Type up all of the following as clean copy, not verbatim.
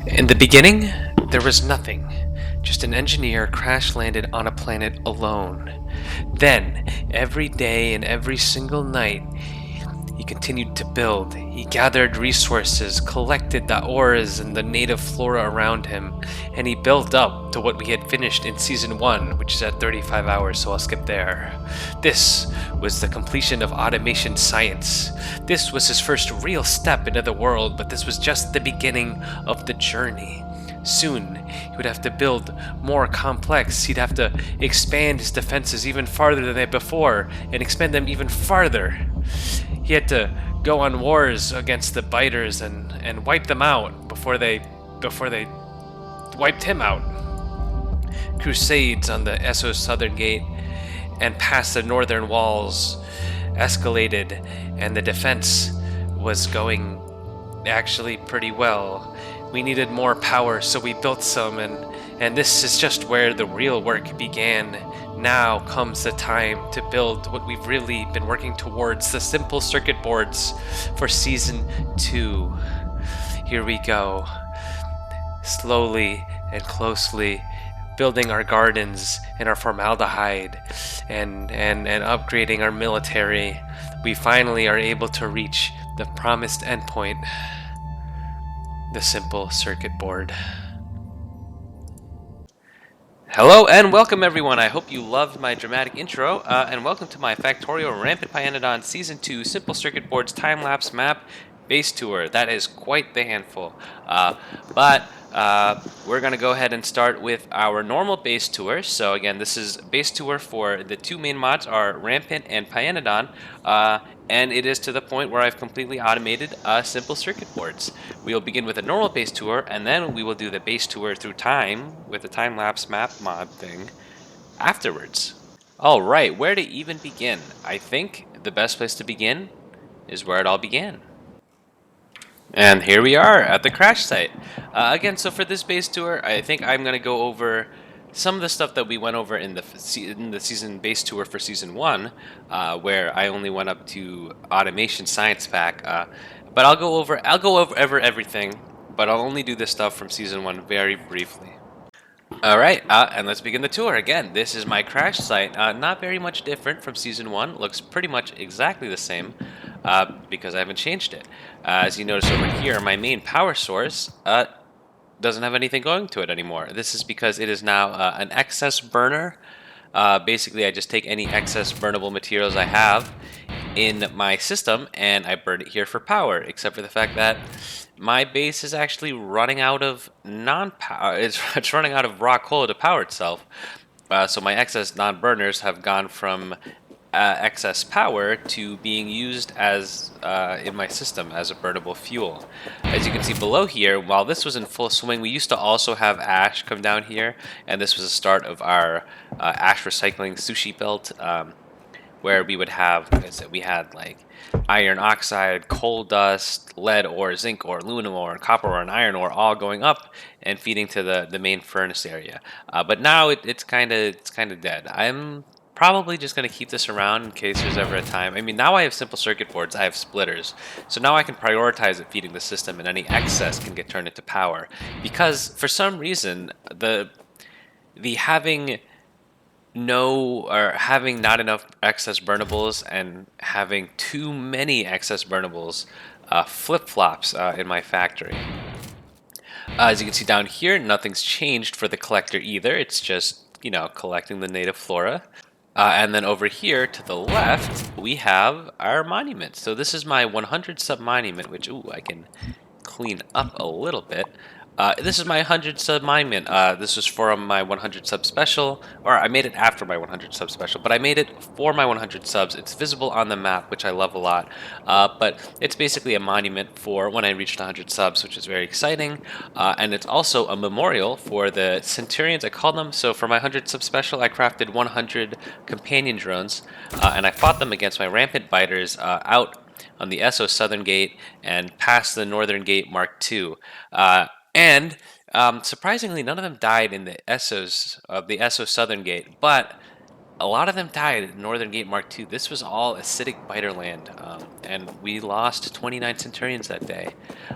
In the beginning, there was nothing. Just an engineer crash landed on a planet alone. Then, every day and every single night, he continued to build. He gathered resources, collected the auras and the native flora around him, and he built up to what we had finished in Season 1, which is at 35 hours, so I'll skip there. This was the completion of automation science. This was his first real step into the world, but this was just the beginning of the journey. Soon, he would have to build more complex. He'd have to expand his defenses even farther than they before, and expand them even farther. He had to go on wars against the biters and wipe them out before they wiped him out. Crusades on the Essos southern gate and past the northern walls escalated, and the defense was going actually pretty well. We needed more power, so we built some, and this is just where the real work began. Now comes the time to build what we've really been working towards, the simple circuit boards for Season 2. Here we go, slowly and closely, building our gardens and our formaldehyde and upgrading our military. We finally are able to reach the promised endpoint, the simple circuit board. Hello and welcome everyone. I hope you loved my dramatic intro, and welcome to my Factorio Rampant Pyanodon Season 2 Simple Circuit Boards Time-Lapse Map Base Tour. That is quite the handful. But we're going to go ahead and start with our normal base tour. So again, this is base tour for the two main mods are Rampant and Pyanodon. And it is to the point where I've completely automated simple circuit boards. We will begin with a normal base tour, and then we will do the base tour through time with the time-lapse map mod thing afterwards. Alright, where to even begin? I think the best place to begin is where it all began. And here we are at the crash site. Again, so for this base tour, I think I'm going to go over some of the stuff that we went over in the season base tour for Season 1, where I only went up to Automation Science Pack. But I'll go over everything, but I'll only do this stuff from Season 1 very briefly. Alright, and let's begin the tour. Again, this is my crash site. Not very much different from Season 1. Looks pretty much exactly the same, because I haven't changed it. As you notice over here, my main power source doesn't have anything going to it anymore. This is because it is now an excess burner. Basically, I just take any excess burnable materials I have in my system and I burn it here for power, except for the fact that my base is actually running out of non-power. It's running out of raw coal to power itself. So my excess non-burners have gone from excess power to being used as in my system as a burnable fuel. As you can see below here, while this was in full swing, we used to also have ash come down here, and this was the start of our ash recycling sushi belt, where we would have, like I said, we had like iron oxide, coal dust, lead ore, zinc ore, aluminum ore, copper ore, and iron ore all going up and feeding to the main furnace area. But now it's kind of dead. I'm probably just going to keep this around in case there's ever a time. I mean, now I have simple circuit boards, I have splitters, so now I can prioritize it feeding the system, and any excess can get turned into power. Because for some reason, the having not enough excess burnables and having too many excess burnables flip-flops in my factory. As you can see down here, nothing's changed for the collector either. It's just, you know, collecting the native flora. And then over here to the left, we have our monument. So this is my 100 sub monument, which, ooh, I can clean up a little bit. This is my 100 sub monument. This was for my 100 sub special, or I made it after my 100 sub special, but I made it for my 100 subs. It's visible on the map, which I love a lot. But it's basically a monument for when I reached 100 subs, which is very exciting. And it's also a memorial for the Centurions, I call them. So for my 100 sub special, I crafted 100 companion drones, and I fought them against my rampant biters out on the Essos southern gate and past the northern gate Mark II. And surprisingly, none of them died in the Essos southern gate, but a lot of them died in Northern Gate Mark II. This was all acidic biter land, and we lost 29 Centurions that day.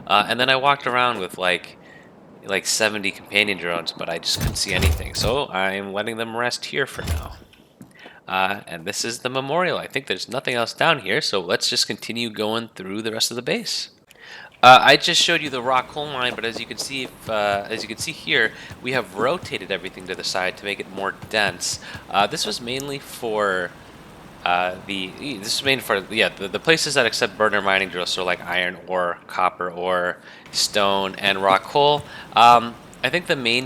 And then I walked around with like like 70 companion drones, but I just couldn't see anything. So I'm letting them rest here for now. And this is the memorial. I think there's nothing else down here, so let's just continue going through the rest of the base. I just showed you the rock coal mine, but as you can see, here, we have rotated everything to the side to make it more dense. This was mainly for the places that accept burner mining drills, so like iron ore, copper ore, stone, and rock coal. I think the main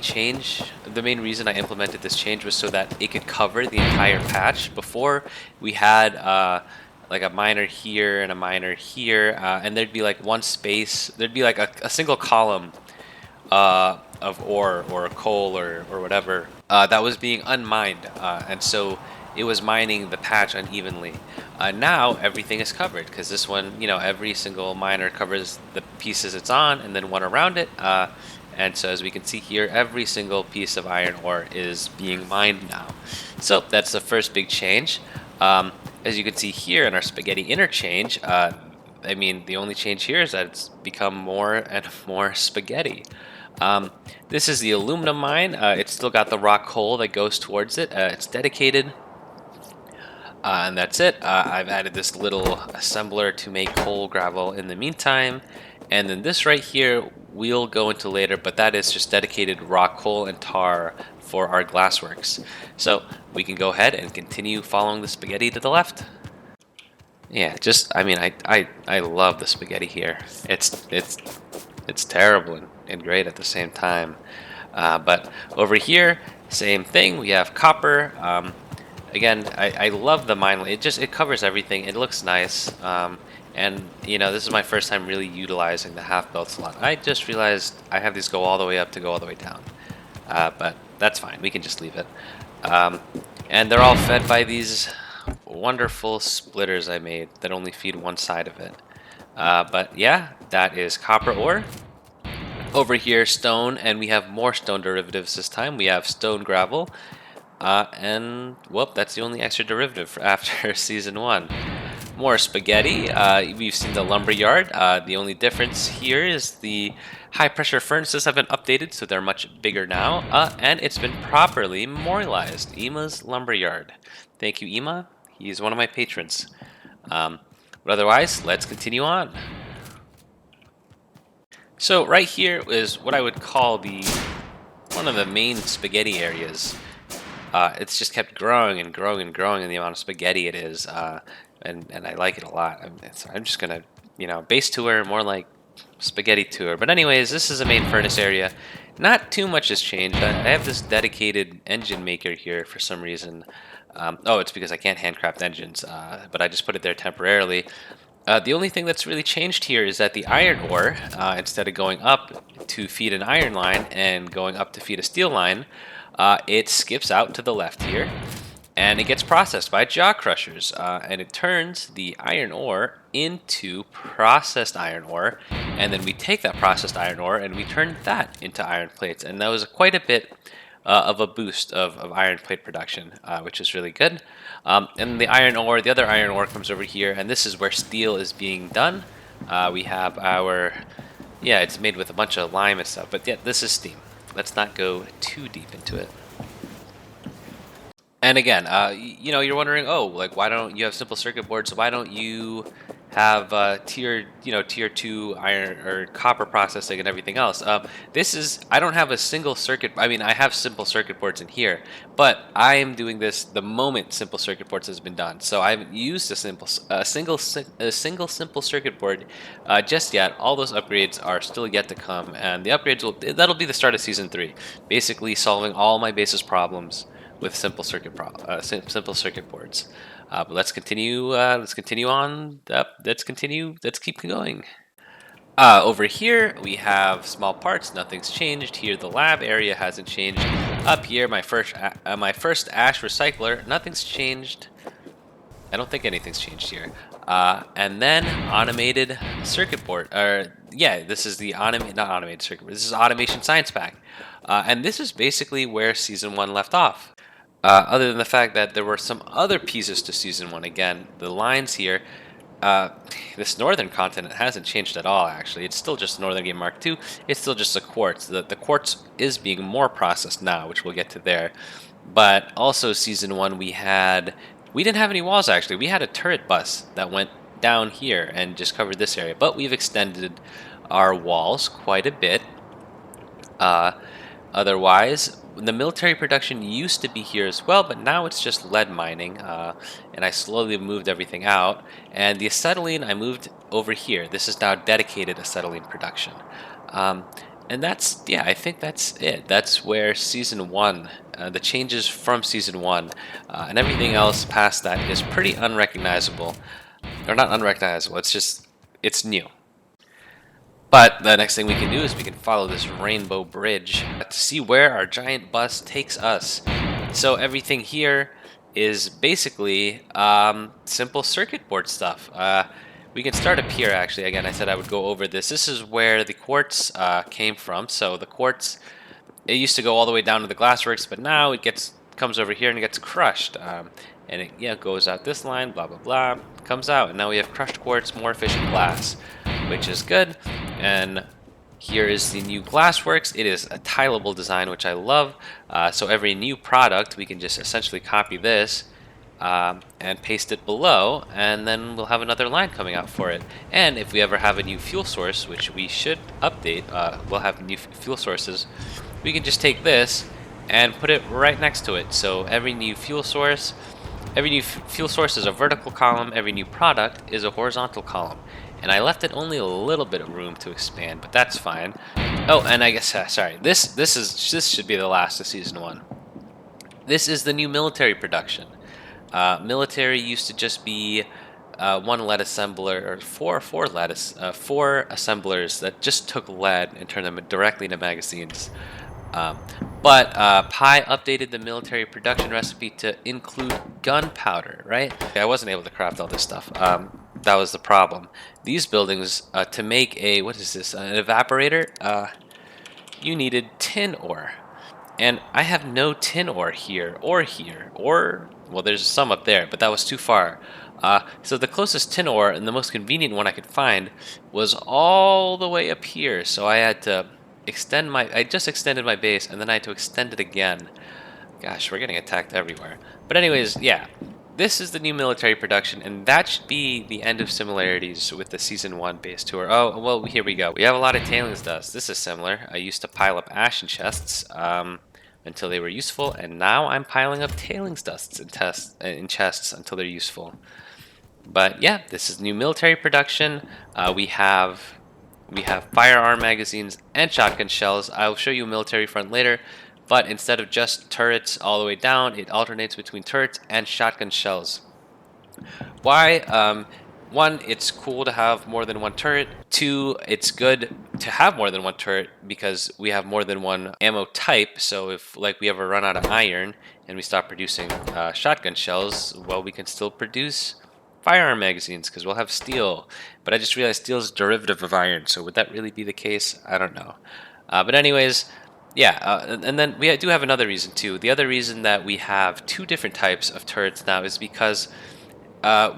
reason I implemented this change was so that it could cover the entire patch. Before, we had like a miner here and a miner here, and there'd be like one space, there'd be like a single column of ore or coal or whatever that was being unmined, and so it was mining the patch unevenly. Now everything is covered because this one, every single miner covers the pieces it's on and then one around it. And so as we can see here, every single piece of iron ore is being mined now. So that's the first big change. As you can see here in our spaghetti interchange, the only change here is that it's become more and more spaghetti. This is the aluminum mine. It's still got the rock coal that goes towards it. It's dedicated. And that's it. I've added this little assembler to make coal gravel in the meantime. And then this right here, we'll go into later, but that is just dedicated rock coal and tar for our glassworks. So we can go ahead and continue following the spaghetti to the left. Yeah, I love the spaghetti here. It's terrible and great at the same time. But over here, same thing. We have copper. Again, I love the mine. It covers everything. It looks nice. And this is my first time really utilizing the half belts a lot. I just realized I have these go all the way up to go all the way down. But that's fine. We can just leave it. And they're all fed by these wonderful splitters I made that only feed one side of it. But yeah, that is copper ore. Over here, stone, and we have more stone derivatives this time. We have stone gravel. And, well, that's the only extra derivative after Season 1. More spaghetti. We've seen the lumber yard. The only difference here is the high-pressure furnaces have been updated, so they're much bigger now. And it's been properly memorialized. Ema's lumber yard. Thank you, Ema. He's one of my patrons. But otherwise, let's continue on. So right here is what I would call one of the main spaghetti areas. It's just kept growing and growing and growing in the amount of spaghetti it is, and I like it a lot. I'm just gonna, base tour, more like spaghetti tour. But anyways, this is the main furnace area. Not too much has changed. I have this dedicated engine maker here for some reason. It's because I can't handcraft engines, but I just put it there temporarily. The only thing that's really changed here is that the iron ore, instead of going up to feed an iron line and going up to feed a steel line, it skips out to the left here, and it gets processed by jaw crushers, and it turns the iron ore into processed iron ore, and then we take that processed iron ore and we turn that into iron plates, and that was quite a bit of a boost of iron plate production, which is really good. And the other iron ore comes over here, and this is where steel is being done. We have it's made with a bunch of lime and stuff, but yeah, this is steam. Let's not go too deep into it. And again, you're wondering, why don't you have simple circuit boards? Why don't you have tier 2 iron or copper processing and everything else? I don't have a single circuit. I have simple circuit boards in here, but I am doing this the moment simple circuit boards has been done. So I haven't used a single simple circuit board just yet. All those upgrades are still yet to come, and the upgrades that'll be the start of Season 3, basically solving all my basis problems with simple circuit boards. But let's continue. Let's keep going. Over here we have small parts. Nothing's changed. Here the lab area hasn't changed. Up here, my first ash recycler. Nothing's changed. I don't think anything's changed here. And then automated circuit board. This is the not automated circuit board. This is automation science pack. And this is basically where Season 1 left off. Other than the fact that there were some other pieces to Season 1. Again, the lines here, this northern continent hasn't changed at all, actually. It's still just Northern Game Mark II. It's still just a quartz. The quartz is being more processed now, which we'll get to there. But also Season 1, we didn't have any walls, actually. We had a turret bus that went down here and just covered this area. But we've extended our walls quite a bit. Otherwise, the military production used to be here as well, but now it's just lead mining, and I slowly moved everything out. And the acetylene I moved over here. This is now dedicated acetylene production. And that's, yeah, I think that's it. That's where Season 1, the changes from Season 1, and everything else past that is pretty unrecognizable. Or not unrecognizable, it's new. But the next thing we can do is we can follow this rainbow bridge to see where our giant bus takes us. So everything here is basically simple circuit board stuff. We can start up here, actually. Again, I said I would go over this. This is where the quartz came from. So the quartz, it used to go all the way down to the glassworks, but now it comes over here and it gets crushed. And it goes out this line, blah, blah, blah, comes out. And now we have crushed quartz, more efficient glass, which is good. And here is the new glassworks. It is a tileable design, which I love. So every new product, we can just essentially copy this and paste it below, and then we'll have another line coming out for it. And if we ever have a new fuel source, which we should update, we'll have new fuel sources, we can just take this and put it right next to it. So every new fuel source is a vertical column, every new product is a horizontal column. And I left it only a little bit of room to expand, but that's fine. Oh, and I guess, sorry, this should be the last of Season 1. This is the new military production. Military used to just be one lead assembler, or four assemblers that just took lead and turned them directly into magazines. But Pi updated the military production recipe to include gunpowder, right? I wasn't able to craft all this stuff. That was the problem. These buildings, to make a, what is this, an evaporator, you needed tin ore. And I have no tin ore here, or, well, there's some up there, but that was too far. So the closest tin ore, and the most convenient one I could find, was all the way up here. So I had to I just extended my base, and then I had to extend it again. Gosh, we're getting attacked everywhere. But anyways, yeah. This is the new military production, and that should be the end of similarities with the Season 1 base tour. Oh, well, here we go. We have a lot of tailings dust. This is similar. I used to pile up ash in chests until they were useful, and now I'm piling up tailings dusts in chests until they're useful. But yeah, this is new military production. We have firearm magazines and shotgun shells. I'll show you a military front later. But instead of just turrets all the way down, it alternates between turrets and shotgun shells. Why? One, it's cool to have more than one turret. Two, it's good to have more than one turret because we have more than one ammo type. So if we ever run out of iron and we stop producing shotgun shells, well, we can still produce firearm magazines because we'll have steel. But I just realized steel is a derivative of iron. So would that really be the case? I don't know. But anyways, yeah, and then we do have another reason too. The other reason that we have two different types of turrets now is because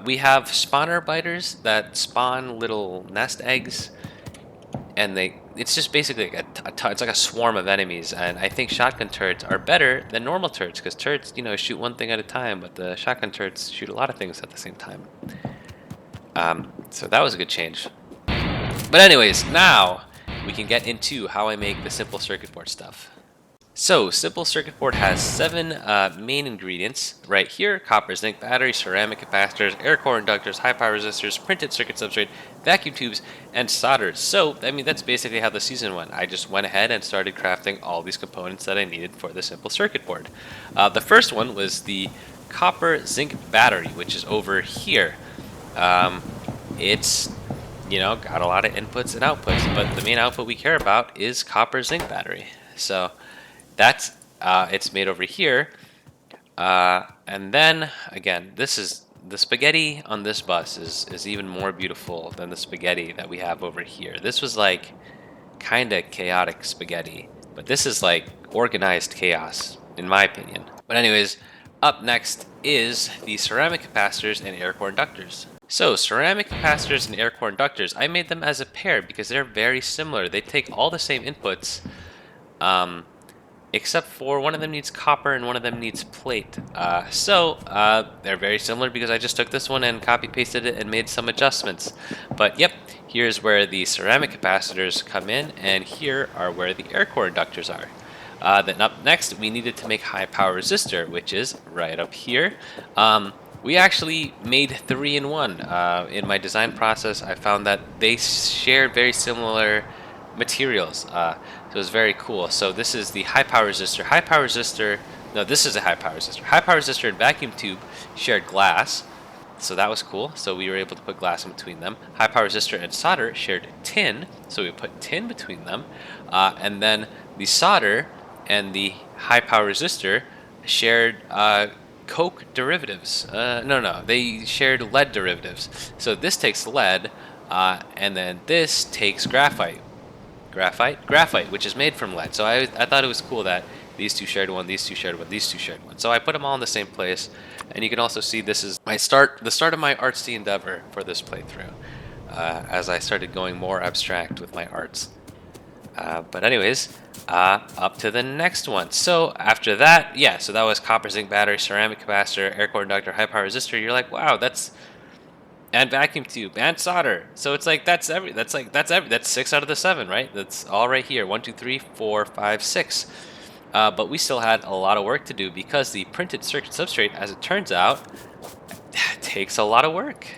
we have spawner biters that spawn little nest eggs, and it's just basically it's like a swarm of enemies. And I think shotgun turrets are better than normal turrets because turrets, shoot one thing at a time, but the shotgun turrets shoot a lot of things at the same time. So that was a good change. But anyways, now we can get into how I make the simple circuit board stuff. So, simple circuit board has 7 main ingredients right here: copper, zinc, battery, ceramic capacitors, air core inductors, high power resistors, printed circuit substrate, vacuum tubes, and solders. So, I mean, that's basically how the season went. I just went ahead and started crafting all these components that I needed for the simple circuit board. The first one was the copper zinc battery, which is over here. It's got a lot of inputs and outputs, but the main output we care about is copper zinc battery. So that's it's made over here. And then again, this is the spaghetti on this bus is even more beautiful than the spaghetti that we have over here. This was like kind of chaotic spaghetti, but this is like organized chaos in my opinion. But anyways, up next is the ceramic capacitors and air core inductors. So, ceramic capacitors and air core inductors, I made them as a pair because they're very similar. They take all the same inputs, except for one of them needs copper and one of them needs plate. They're very similar because I just took this one and copy pasted it and made some adjustments. But yep, here's where the ceramic capacitors come in, and here are where the air core inductors are. Then up next, we needed to make high power resistor, which is right up here. We actually made 3 in 1. In my design process, I found that they shared very similar materials. So it was very cool. So this is the high power resistor. High power resistor, no, this is a high power resistor. High power resistor and vacuum tube shared glass. So that was cool. So we were able to put glass in between them. High power resistor and solder shared tin. So we put tin between them. And then the solder and the high power resistor shared coke derivatives. No, they shared lead derivatives. So this takes lead, and then this takes graphite, which is made from lead. So I thought it was cool that these two shared one, these two shared one, these two shared one. So I put them all in the same place, and you can also see this is the start of my artsy endeavor for this playthrough, as I started going more abstract with my arts. But anyways, up to the next one. So after that, yeah, so that was copper, zinc battery, ceramic capacitor, air core inductor, high power resistor. You're like, wow, and vacuum tube and solder. So it's like that's 6 out of the 7, right? That's all right here. 1, 2, 3, 4, 5, 6. But we still had a lot of work to do because the printed circuit substrate, as it turns out, takes a lot of work.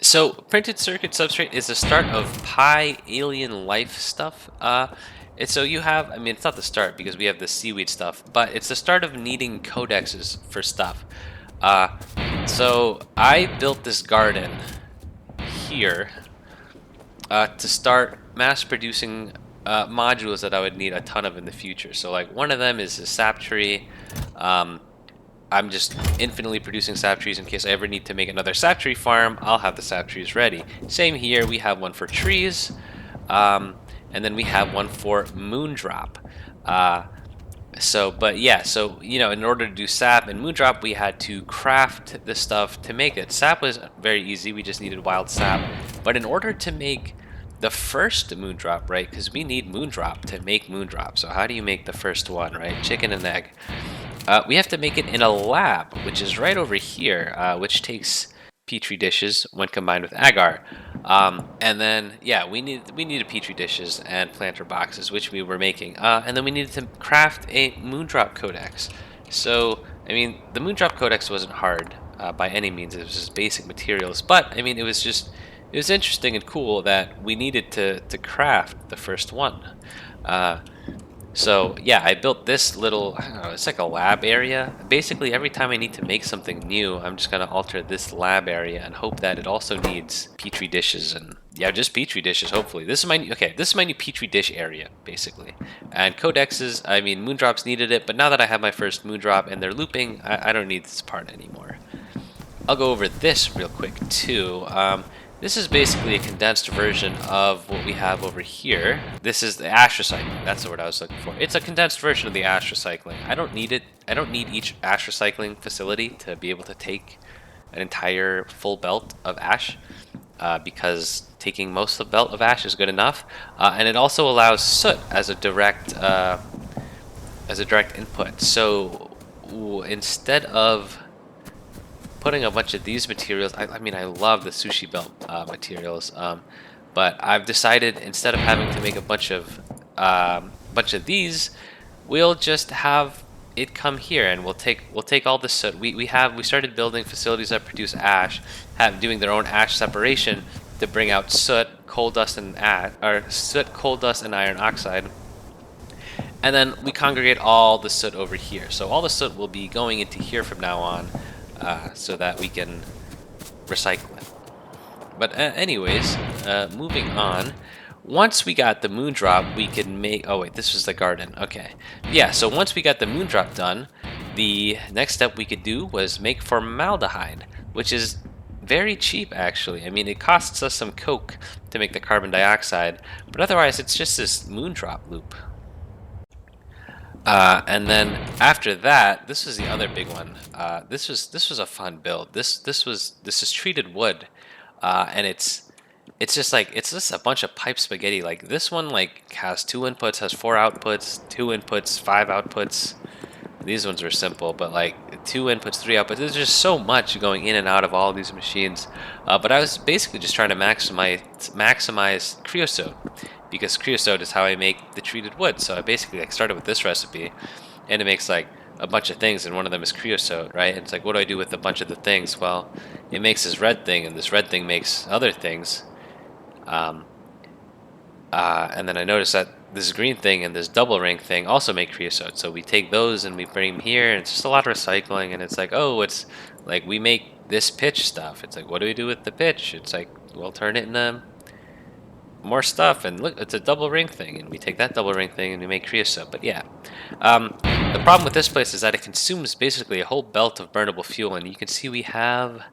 So printed circuit substrate is the start of Pi alien life stuff. So you have, I mean, it's not the start because we have the seaweed stuff, but it's the start of needing codexes for stuff. So I built this garden here to start mass producing modules that I would need a ton of in the future. So like one of them is a sap tree. I'm just infinitely producing sap trees in case I ever need to make another sap tree farm. I'll have the sap trees ready. Same here, we have one for trees, and then we have one for moondrop. So in order to do sap and moondrop, we had to craft the stuff to make it. Sap was very easy, we just needed wild sap. But in order to make the first moondrop, right, because we need moondrop to make moondrop. So how do you make the first one, right? Chicken and egg. We have to make it in a lab, which is right over here, which takes petri dishes when combined with agar. And then, yeah, we needed petri dishes and planter boxes, which we were making. And then we needed to craft a moondrop codex. So, I mean, the moondrop codex wasn't hard by any means. It was just basic materials. But, I mean, it was interesting and cool that we needed to craft the first one. So yeah, I built this little, I don't know, it's like a lab area. Basically, every time I need to make something new, I'm just going to alter this lab area and hope that it also needs petri dishes and, yeah, just petri dishes, hopefully. This is my new petri dish area, basically. And codexes, I mean, moondrops needed it, but now that I have my first moondrop and they're looping, I don't need this part anymore. I'll go over this real quick, too. This is basically a condensed version of what we have over here. This is the ash recycling. That's the word I was looking for. It's a condensed version of the ash recycling. I don't need it. I don't need each ash recycling facility to be able to take an entire full belt of ash, because taking most of the belt of ash is good enough. And it also allows soot as a direct input. So instead of putting a bunch of these materials, I mean, I love the sushi belt materials, but I've decided instead of having to make a bunch of these, we'll just have it come here, and we'll take all the soot. We started building facilities that produce ash, doing their own ash separation to bring out soot, coal dust, and iron oxide. And then we congregate all the soot over here. So all the soot will be going into here from now on. So that we can recycle it. But anyways, moving on. Once we got the moondrop, we could make... Oh wait, this was the garden. Okay. Yeah, so once we got the moondrop done, the next step we could do was make formaldehyde, which is very cheap, actually. I mean, it costs us some coke to make the carbon dioxide, but otherwise it's just this moondrop loop. And then after that, this was the other big one. This was a fun build. This is treated wood, and it's just like it's just a bunch of pipe spaghetti. Like this one like has 2 inputs, has 4 outputs, 2 inputs, 5 outputs. These ones are simple, but like 2 inputs, 3 outputs. There's just so much going in and out of all these machines. But I was basically just trying to maximize creosote, because creosote is how I make the treated wood. So I basically like started with this recipe, and it makes like a bunch of things, and one of them is creosote, right? And it's like, what do I do with a bunch of the things? Well, it makes this red thing, and this red thing makes other things. Um, and then I noticed that this green thing and this double ring thing also make creosote. So we take those and we bring them here, and it's just a lot of recycling. And it's like, oh, it's like we make this pitch stuff. It's like, what do we do with the pitch? It's like, we'll turn it into more stuff. And look, it's a double ring thing. And we take that double ring thing and we make creosote. But yeah, the problem with this place is that it consumes basically a whole belt of burnable fuel. And you can see we have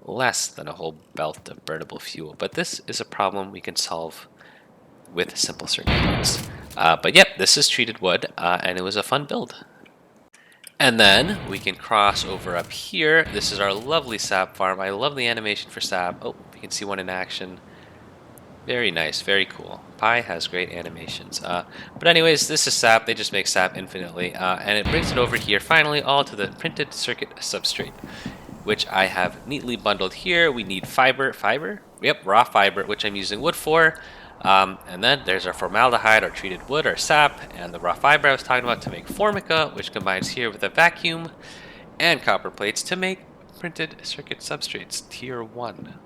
less than a whole belt of burnable fuel. But this is a problem we can solve with simple circuit boards. But yep, this is treated wood, and it was a fun build. And then we can cross over up here. This is our lovely sap farm. I love the animation for sap. Oh, you can see one in action. Very nice, very cool. Pi has great animations. But anyways, this is sap. They just make sap infinitely, and it brings it over here finally all to the printed circuit substrate, which I have neatly bundled here. We need fiber? Yep, raw fiber, which I'm using wood for. And then there's our formaldehyde, our treated wood, our sap, and the raw fiber I was talking about to make formica, which combines here with a vacuum, and copper plates to make printed circuit substrates, tier 1.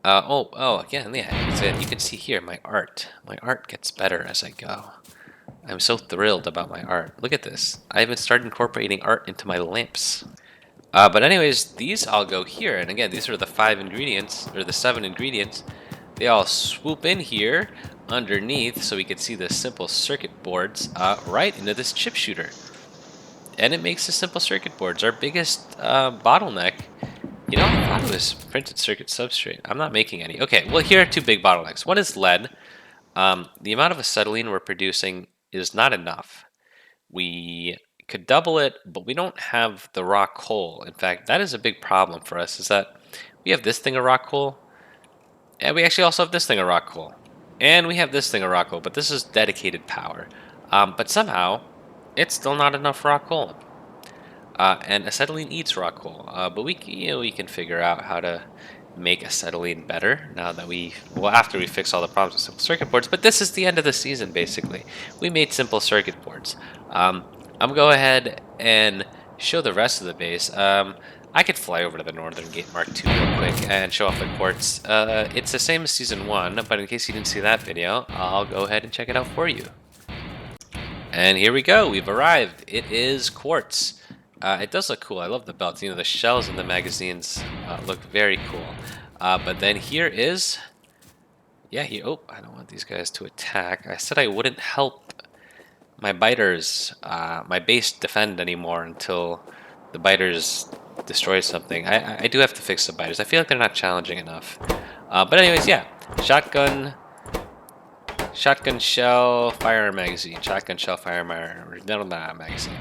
Again, yeah, so you can see here my art. My art gets better as I go. I'm so thrilled about my art. Look at this. I even started incorporating art into my lamps. But anyways, these all go here, and again, these are the 5 ingredients, or the 7 ingredients. They all swoop in here underneath so we can see the simple circuit boards right into this chip shooter. And it makes the simple circuit boards our biggest bottleneck. You know, I thought it was printed circuit substrate. I'm not making any. Okay, well, here are 2 big bottlenecks. One is lead. The amount of acetylene we're producing is not enough. We could double it, but we don't have the raw coal. In fact, that is a big problem for us, is that we have this thing of raw coal, and we actually also have this thing of rock coal. And we have this thing of rock coal, but this is dedicated power. But somehow, it's still not enough rock coal. And acetylene eats rock coal. But we can figure out how to make acetylene better now that after we fix all the problems with simple circuit boards. But this is the end of the season, basically. We made simple circuit boards. I'm going to go ahead and show the rest of the base. I could fly over to the Northern Gate Mark II real quick and show off the quartz. It's the same as Season 1, but in case you didn't see that video, I'll go ahead and check it out for you. And here we go, we've arrived. It is quartz. It does look cool, I love the belts. You know, the shells in the magazines look very cool. But then here is... Yeah, oh, I don't want these guys to attack. I said I wouldn't help my biters, my base defend anymore until the biters destroy something. I do have to fix the biters. I feel like they're not challenging enough. But anyways, yeah. Shotgun shell, fire magazine. Shotgun shell, fire magazine.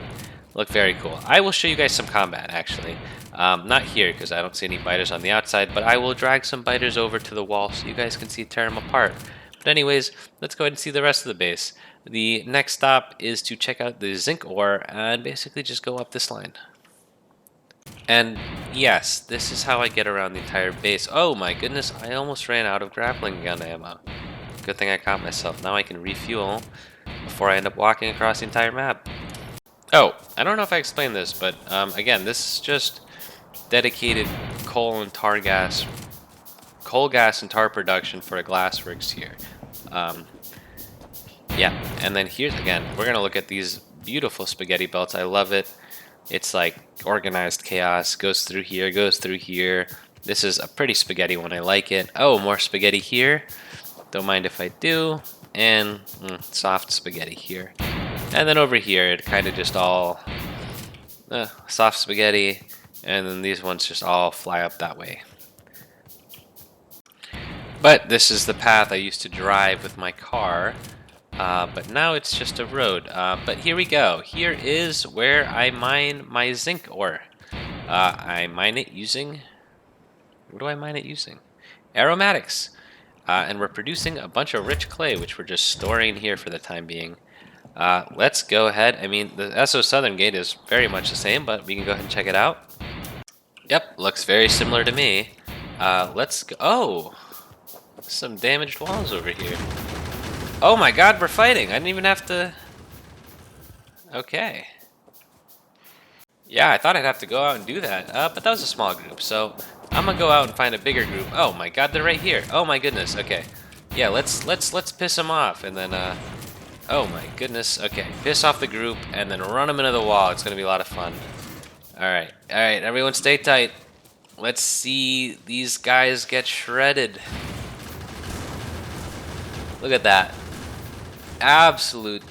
Look very cool. I will show you guys some combat, actually. Not here, because I don't see any biters on the outside, but I will drag some biters over to the wall so you guys can see tear them apart. But anyways, let's go ahead and see the rest of the base. The next stop is to check out the zinc ore and basically just go up this line. And yes, this is how I get around the entire base. Oh my goodness, I almost ran out of grappling gun ammo. Good thing I caught myself. Now I can refuel before I end up walking across the entire map. Oh, I don't know if I explained this, but again, this is just dedicated coal gas and tar production for a glassworks here. Yeah, and then here's, again, we're gonna look at these beautiful spaghetti belts. I love it. It's like organized chaos, goes through here, goes through here. This is a pretty spaghetti one, I like it. Oh, more spaghetti here. Don't mind if I do. And soft spaghetti here. And then over here, it kind of just all soft spaghetti. And then these ones just all fly up that way. But this is the path I used to drive with my car but now it's just a road. But here we go. Here is where I mine my zinc ore. I mine it using... What do I mine it using? Aromatics. And we're producing a bunch of rich clay, which we're just storing here for the time being. Let's go ahead. I mean, the SO Southern Gate is very much the same, but we can go ahead and check it out. Yep, looks very similar to me. Let's go. Oh, some damaged walls over here. Oh my god, we're fighting. I didn't even have to... Okay. Yeah, I thought I'd have to go out and do that, but that was a small group, so I'm gonna go out and find a bigger group. Oh my god, they're right here. Oh my goodness. Okay. Yeah, let's piss them off, and then oh my goodness. Okay, piss off the group and then run them into the wall. It's gonna be a lot of fun. All right, everyone, stay tight. Let's see these guys get shredded. Look at that. Absolute.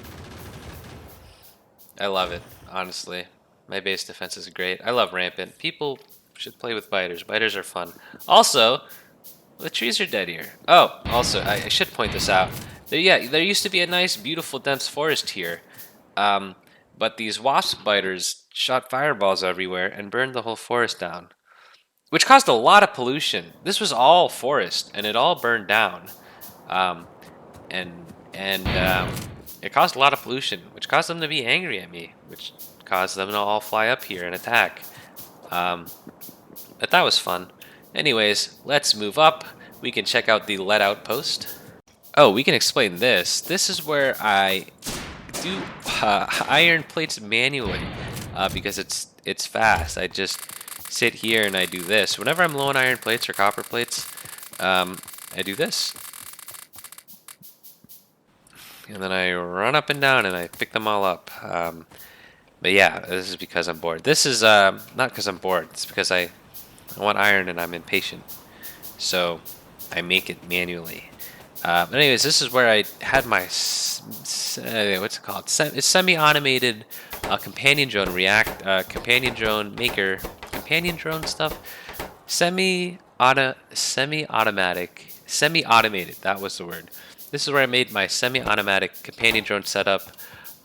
I love it, honestly. My base defense is great. I love Rampant. People should play with biters. Biters are fun. Also, the trees are dead here. Oh, also, I should point this out. There used to be a nice, beautiful, dense forest here. But these wasp biters shot fireballs everywhere and burned the whole forest down, which caused a lot of pollution. This was all forest, and it all burned down. It caused a lot of pollution, which caused them to be angry at me, which caused them to all fly up here and attack. But that was fun. Anyways, let's move up. We can check out the lead outpost. Oh, we can explain this. This is where I do iron plates manually because it's fast. I just sit here and I do this. Whenever I'm low on iron plates or copper plates, I do this. And then I run up and down and I pick them all up. But yeah, this is because I'm bored. This is not because I'm bored. It's because I want iron and I'm impatient. So I make it manually. But anyways, this is where I had my what's it called? It's semi-automated companion drone companion drone maker, companion drone stuff. Semi-automated. That was the word. This is where I made my semi-automatic companion drone setup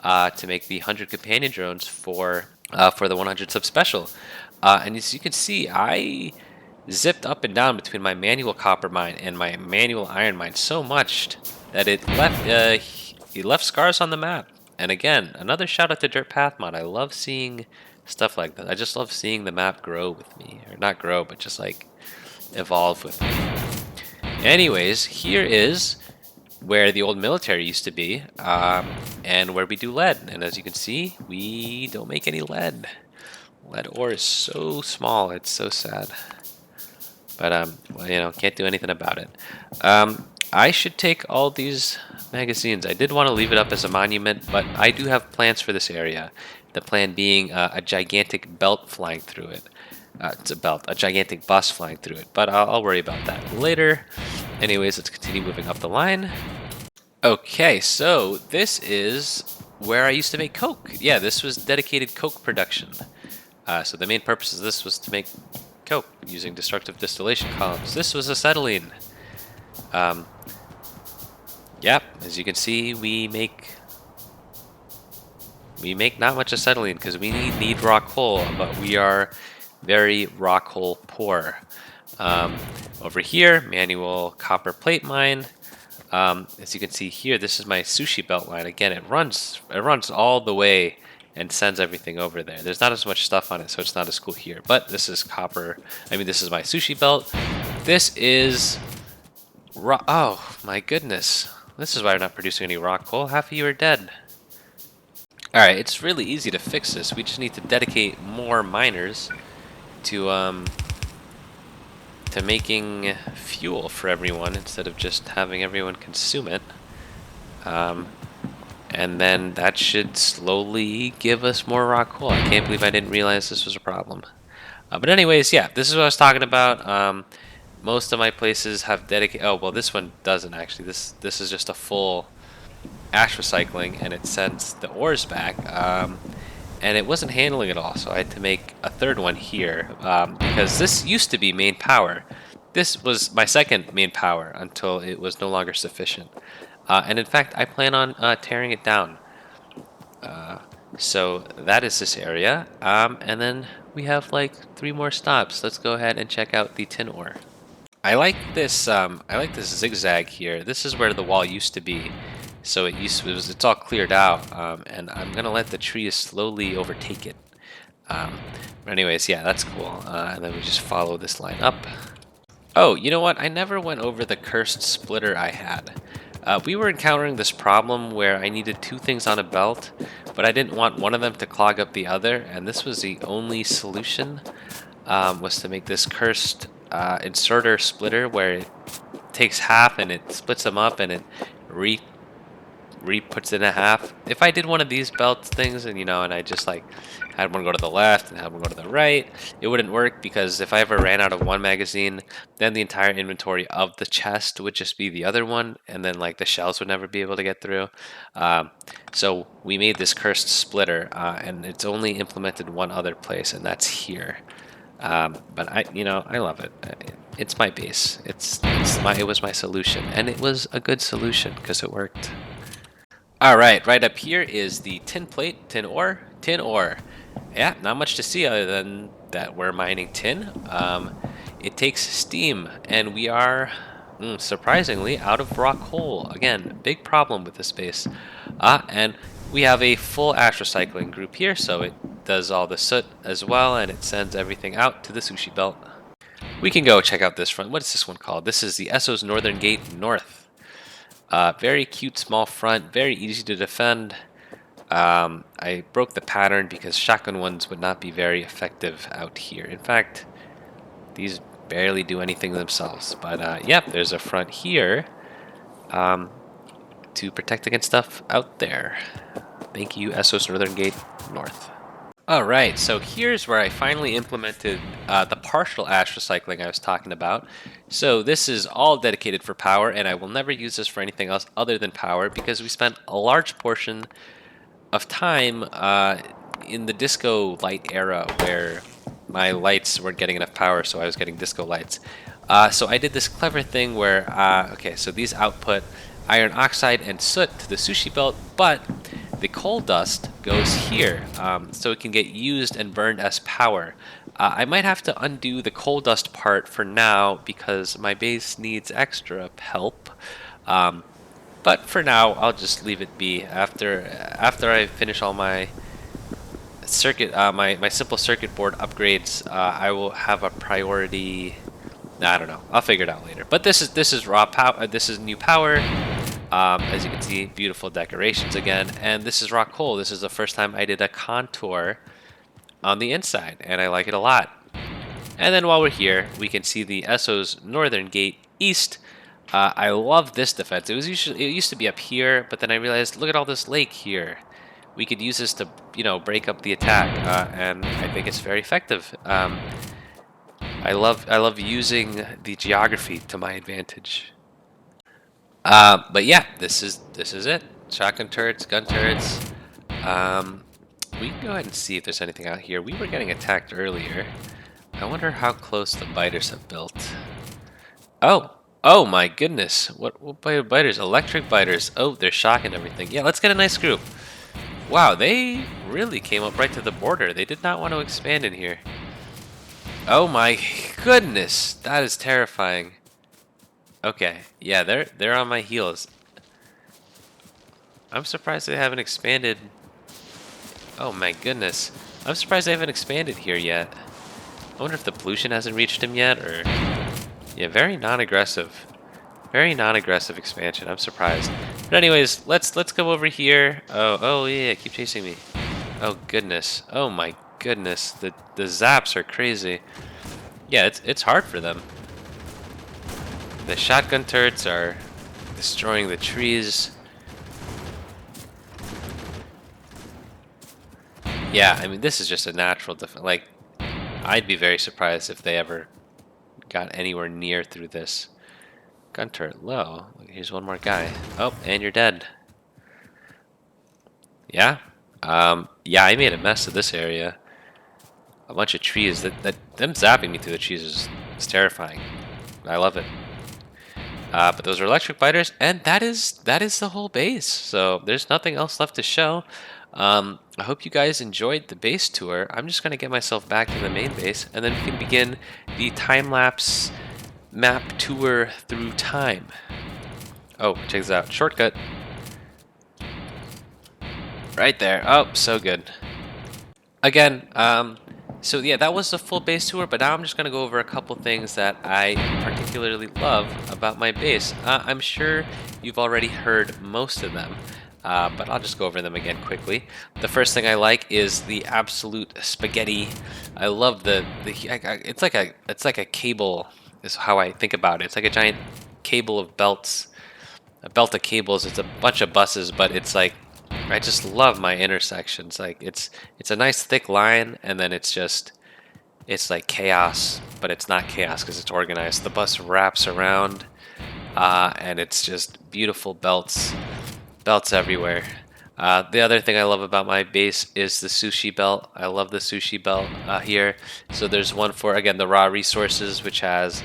to make the 100 companion drones for the 100 sub special. And as you can see, I zipped up and down between my manual copper mine and my manual iron mine so much that it left scars on the map. And again, another shout out to Dirt Path Mod. I love seeing stuff like that. I just love seeing the map grow with me, or not grow, but just like evolve with me. Anyways, here is where the old military used to be, and where we do lead. And as you can see, we don't make any lead. Lead ore is so small, it's so sad. But well, you know, can't do anything about it. I should take all these magazines. I did want to leave it up as a monument, but I do have plans for this area. The plan being a gigantic belt flying through it. It's a gigantic bus flying through it, but I'll worry about that later. Anyways, let's continue moving up the line. Okay, so this is where I used to make coke. Yeah, this was dedicated coke production. So the main purpose of this was to make coke using destructive distillation columns. This was acetylene. Yeah, as you can see, we make not much acetylene because we need rock coal, but we are very rock coal poor. Over here, manual copper plate mine. As you can see here, this is my sushi belt line. Again, it runs all the way and sends everything over there. There's not as much stuff on it, so it's not as cool here. But this is copper. I mean, this is my sushi belt. This is oh my goodness. This is why we're not producing any rock coal. Half of you are dead. Alright, it's really easy to fix this. We just need to dedicate more miners to making fuel for everyone instead of just having everyone consume it. And then that should slowly give us more rock coal. I can't believe I didn't realize this was a problem. But anyways, yeah, this is what I was talking about. Most of my places have dedicated... Oh, well, this one doesn't actually. This is just a full ash recycling, and it sends the ores back. And it wasn't handling it all, so I had to make a third one here. Because this used to be main power. This was my second main power until it was no longer sufficient. And in fact, I plan on tearing it down. So that is this area. And then we have like 3 more stops. Let's go ahead and check out the tin ore. I like this. I like this zigzag here. This is where the wall used to be. So it's all cleared out, and I'm gonna let the trees slowly overtake it. But anyways, yeah, that's cool. And then we just follow this line up. Oh, you know what? I never went over the cursed splitter I had. We were encountering this problem where I needed 2 things on a belt, but I didn't want one of them to clog up the other, and this was the only solution, was to make this cursed inserter splitter where it takes half and it splits them up and it puts it in half. If I did one of these belt things and and I just like had one go to the left and had one go to the right, it wouldn't work, because if I ever ran out of one magazine, then the entire inventory of the chest would just be the other one, and then like the shells would never be able to get through. So we made this cursed splitter, and it's only implemented one other place, and that's here. But I love it. It's my base. It was my solution, and it was a good solution because it worked. All right, right up here is the tin plate, tin ore. Yeah, not much to see other than that we're mining tin. It takes steam, and we are surprisingly out of rock coal. Again, big problem with this base. And we have a full ash recycling group here, so it does all the soot as well, and it sends everything out to the sushi belt. We can go check out this front. What is this one called? This is the Esso's Northern Gate North. Very cute small front, very easy to defend. I broke the pattern because shotgun ones would not be very effective out here. In fact, these barely do anything themselves. But yeah, there's a front here to protect against stuff out there. Thank you, Essos Northern Gate North. Alright, so here's where I finally implemented the partial ash recycling I was talking about. So this is all dedicated for power, and I will never use this for anything else other than power, because we spent a large portion of time in the disco light era where my lights weren't getting enough power, so I was getting disco lights. So I did this clever thing where, okay, so these output iron oxide and soot to the sushi belt, but the coal dust goes here, so it can get used and burned as power. I might have to undo the coal dust part for now because my base needs extra help. But for now, I'll just leave it be. After I finish all my circuit, my simple circuit board upgrades, I will have a priority. I don't know. I'll figure it out later. But this is raw power. This is new power. As you can see, beautiful decorations again, and this is rock coal. This is the first time I did a contour on the inside, and I like it a lot. And then while we're here, we can see the Esso's Northern Gate East. I love this defense. It used to be up here, but then I realized, look at all this lake here. We could use this to, break up the attack, and I think it's very effective. I love using the geography to my advantage. But yeah, this is it. Shotgun turrets, gun turrets. We can go ahead and see if there's anything out here. We were getting attacked earlier. I wonder how close the biters have built. Oh my goodness. What biters? Electric biters. Oh, they're shocking everything. Yeah, let's get a nice group. Wow, they really came up right to the border. They did not want to expand in here. Oh my goodness, that is terrifying. Okay, yeah, they're on my heels. I'm surprised they haven't expanded. Oh my goodness. I'm surprised they haven't expanded here yet. I wonder if the pollution hasn't reached him yet, or... Yeah, very non-aggressive. Very non-aggressive expansion. I'm surprised. But anyways, let's go over here. Oh yeah, keep chasing me. Oh goodness. Oh my goodness. The zaps are crazy. Yeah, it's hard for them. The shotgun turrets are destroying the trees. Yeah, I mean, this is just a natural defense. Like, I'd be very surprised if they ever got anywhere near through this. Gun turret low. Here's one more guy. Oh, and you're dead. Yeah? Yeah, I made a mess of this area. A bunch of trees. Them zapping me through the trees is terrifying. I love it. But those are electric biters, and that is the whole base. So there's nothing else left to show. I hope you guys enjoyed the base tour. I'm just gonna get myself back to the main base, and then we can begin the time-lapse map tour through time. Oh, check this out. Shortcut. Right there. Oh, so good. Again, so yeah, that was the full base tour, but now I'm just going to go over a couple things that I particularly love about my base. I'm sure you've already heard most of them, but I'll just go over them again quickly. The first thing I like is the absolute spaghetti. I love it's like a cable is how I think about it. It's like a giant cable of belts, a belt of cables. It's a bunch of buses, but it's like I just love my intersections. Like it's a nice thick line, and then it's like chaos, but it's not chaos because it's organized. The bus wraps around, and it's just beautiful belts everywhere. The other thing I love about my base is the sushi belt. I love the sushi belt here. So there's one for, again, the raw resources, which has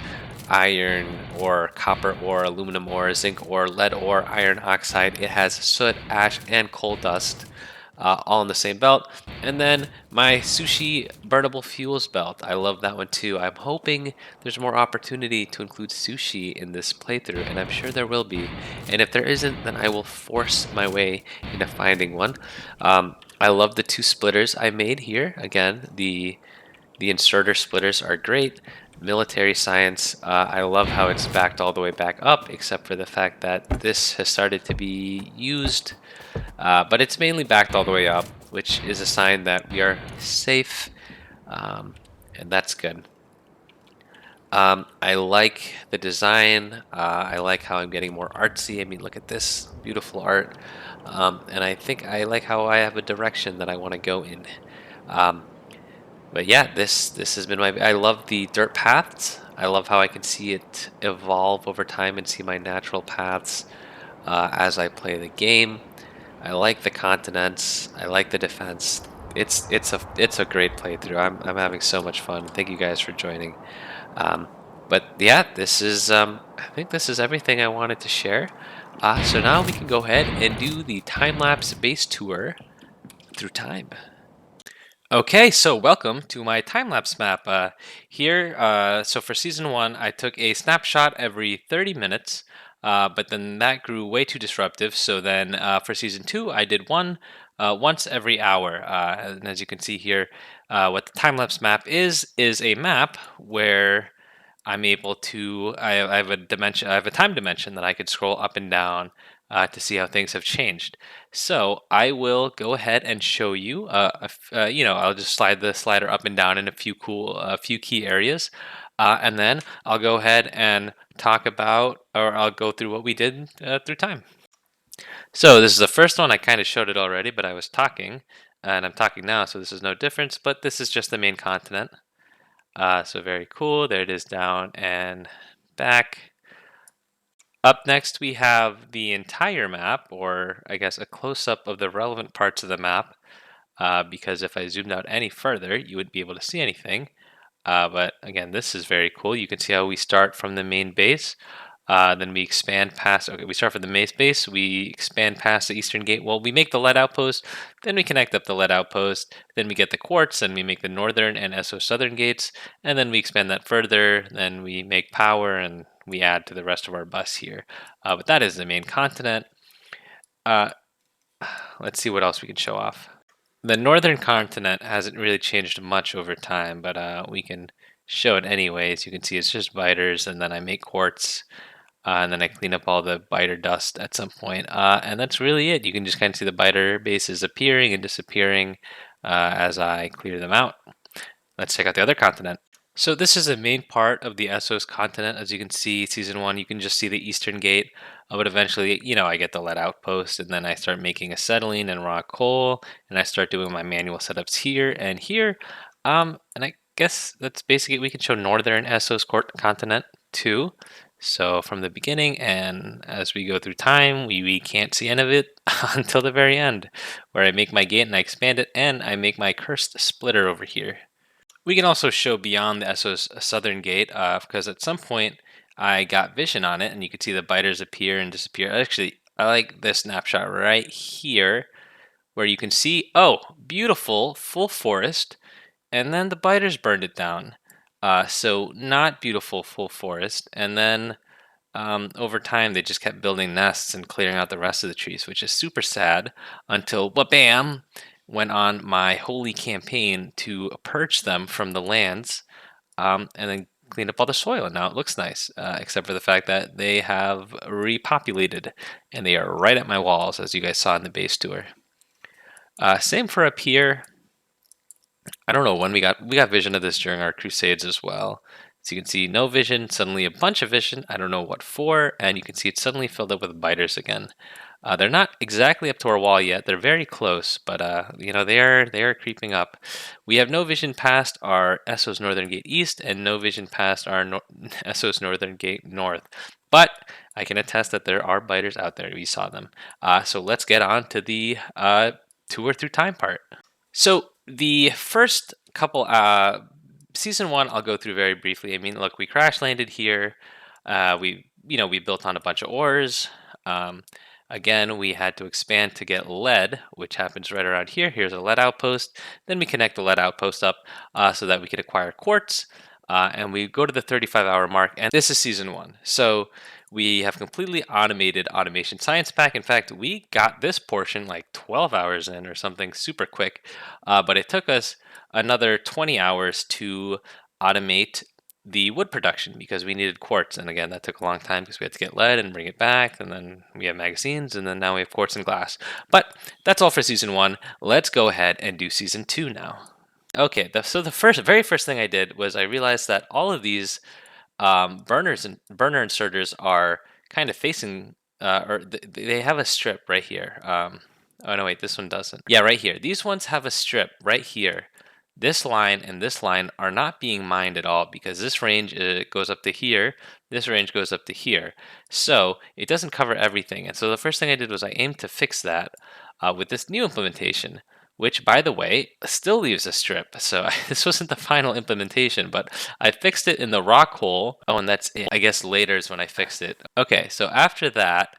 iron ore, copper ore, aluminum ore, zinc ore, lead ore, iron oxide. It has soot, ash, and coal dust. All in the same belt. And then my sushi burnable fuels belt. I love that one too. I'm hoping there's more opportunity to include sushi in this playthrough, and I'm sure there will be. And if there isn't, then I will force my way into finding one. I love the two splitters I made here. Again, the inserter splitters are great. Military science, I love how it's backed all the way back up, except for the fact that this has started to be used, but it's mainly backed all the way up, which is a sign that we are safe, and that's good. I like the design. I like how I'm getting more artsy. I mean, look at this beautiful art. And I think I like how I have a direction that I want to go in. Um, but yeah, this has been my. I love the dirt paths. I love how I can see it evolve over time and see my natural paths as I play the game. I like the continents. I like the defense. It's a great playthrough. I'm having so much fun. Thank you guys for joining. Um, but yeah, this is I think this is everything I wanted to share. So now we can go ahead and do the time-lapse base tour through time. Okay, so welcome to my time-lapse map. So for season 1, I took a snapshot every 30 minutes, but then that grew way too disruptive. So then for season 2, I did one once every hour. And as you can see here, what the time-lapse map is a map where I'm able to. I have a dimension. I have a time dimension that I could scroll up and down to see how things have changed. So I will go ahead and show you. I'll just slide the slider up and down in a few key areas, and then I'll go ahead and talk about, or I'll go through what we did through time. So this is the first one. I kind of showed it already, but I was talking, and I'm talking now, so this is no difference. But this is just the main continent. So very cool. There it is down and back. Up next, we have the entire map, or I guess a close-up of the relevant parts of the map, because if I zoomed out any further, you wouldn't be able to see anything. But again, this is very cool. You can see how we start from the main base. Then we expand past, okay, we start from the main base, we expand past the eastern gate. Well, we make the lead outpost, then we connect up the lead outpost, then we get the quartz, and we make the northern and SO southern gates, and then we expand that further, then we make power, and we add to the rest of our bus here. But that is the main continent. Let's see what else we can show off. The northern continent hasn't really changed much over time, but we can show it anyways. You can see it's just biters, and then I make quartz. And then I clean up all the biter dust at some point. And that's really it. You can just kind of see the biter bases appearing and disappearing as I clear them out. Let's check out the other continent. So this is a main part of the Essos continent. As you can see, season 1, you can just see the eastern gate. But eventually, I get the lead outpost, and then I start making acetylene and raw coal, and I start doing my manual setups here and here. And I guess that's basically it. We can show northern Essos continent too. So from the beginning, and as we go through time, we can't see any of it until the very end, where I make my gate and I expand it, and I make my cursed splitter over here. We can also show beyond the Essos southern gate, because at some point, I got vision on it, and you can see the biters appear and disappear. Actually, I like this snapshot right here, where you can see, oh, beautiful, full forest, and then the biters burned it down. So not beautiful, full forest, and then over time they just kept building nests and clearing out the rest of the trees, which is super sad until, bam, went on my holy campaign to purge them from the lands, and then cleaned up all the soil, and now it looks nice, except for the fact that they have repopulated, and they are right at my walls, as you guys saw in the base tour. Same for up here. I don't know when we got vision of this during our crusades as well. So you can see no vision, suddenly a bunch of vision. I don't know what for, and you can see it's suddenly filled up with biters again. They're not exactly up to our wall yet. They're very close, but you know, they are creeping up. We have no vision past our Esso's Northern Gate East, and no vision past our Esso's Northern Gate North. But I can attest that there are biters out there. We saw them. So let's get on to the tour through time part. So the first couple, season one, I'll go through very briefly. I mean, look, we crash landed here. We built on a bunch of ores. Again, we had to expand to get lead, which happens right around here. Here's a lead outpost. Then we connect the lead outpost up so that we could acquire quartz. And we go to the 35-hour mark, and this is season one. So we have completely automated Automation Science Pack. In fact, we got this portion like 12 hours in or something super quick, but it took us another 20 hours to automate the wood production because we needed quartz. And again, that took a long time because we had to get lead and bring it back. And then we have magazines, and then now we have quartz and glass. But that's all for season one. Let's go ahead and do season two now. Okay, so the very first thing I did was I realized that all of these burner inserters are kind of facing, they have a strip right here. Oh no, wait, this one doesn't. Yeah, right here. These ones have a strip right here. This line and this line are not being mined at all because this range goes up to here. This range goes up to here. So it doesn't cover everything. And so the first thing I did was I aimed to fix that with this new implementation, which, by the way, still leaves a strip. So this wasn't the final implementation, but I fixed it in the rock hole. Oh, and that's it. I guess later is when I fixed it. Okay, so after that,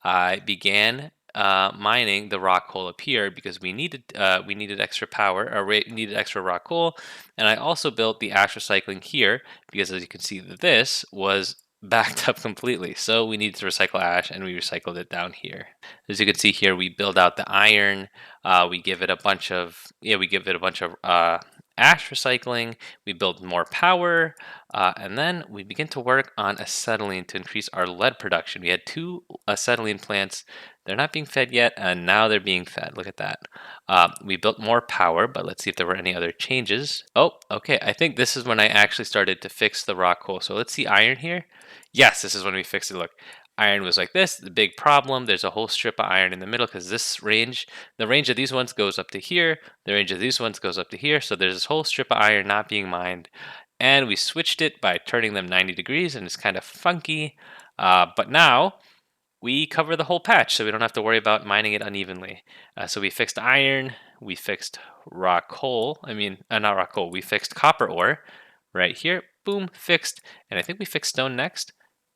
I began mining the rock hole up here because we needed extra power, or we needed extra rock hole, and I also built the ash recycling here because, as you can see, this was backed up completely. So we needed to recycle ash, and we recycled it down here. As you can see here, we build out the iron. We give it a bunch of ash recycling. We build more power, and then we begin to work on acetylene to increase our lead production. We had 2 acetylene plants. They're not being fed yet, and now they're being fed. Look at that. We built more power, but let's see if there were any other changes. Oh, okay. I think this is when I actually started to fix the rock hole. So let's see iron here. Yes, this is when we fixed it. Look, iron was like this. The big problem, there's a whole strip of iron in the middle because this range, the range of these ones goes up to here. The range of these ones goes up to here. So there's this whole strip of iron not being mined. And we switched it by turning them 90 degrees, and it's kind of funky. But now we cover the whole patch, so we don't have to worry about mining it unevenly. So we fixed iron, we fixed rock coal. Not rock coal, we fixed copper ore right here. Boom, fixed. And I think we fixed stone next.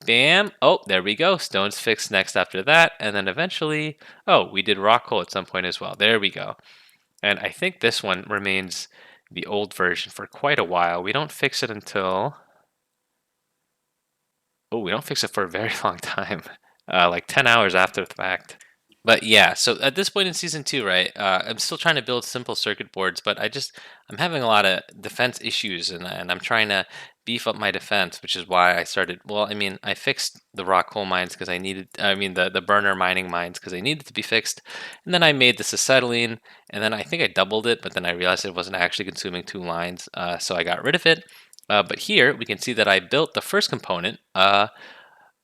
Bam. Oh, there we go. Stone's fixed next after that. And then eventually, oh, we did rock coal at some point as well. There we go. And I think this one remains the old version for quite a while. We don't fix it until... Oh, we don't fix it for a very long time. Like 10 hours after the fact. But yeah, so at this point in season 2, right, I'm still trying to build simple circuit boards, but I'm having a lot of defense issues, and I'm trying to beef up my defense, which is why I started, I fixed the rock coal mines because the burner mining mines because they needed to be fixed, and then I made this acetylene, and then I think I doubled it, but then I realized it wasn't actually consuming 2 lines, so I got rid of it. But here we can see that I built the first component,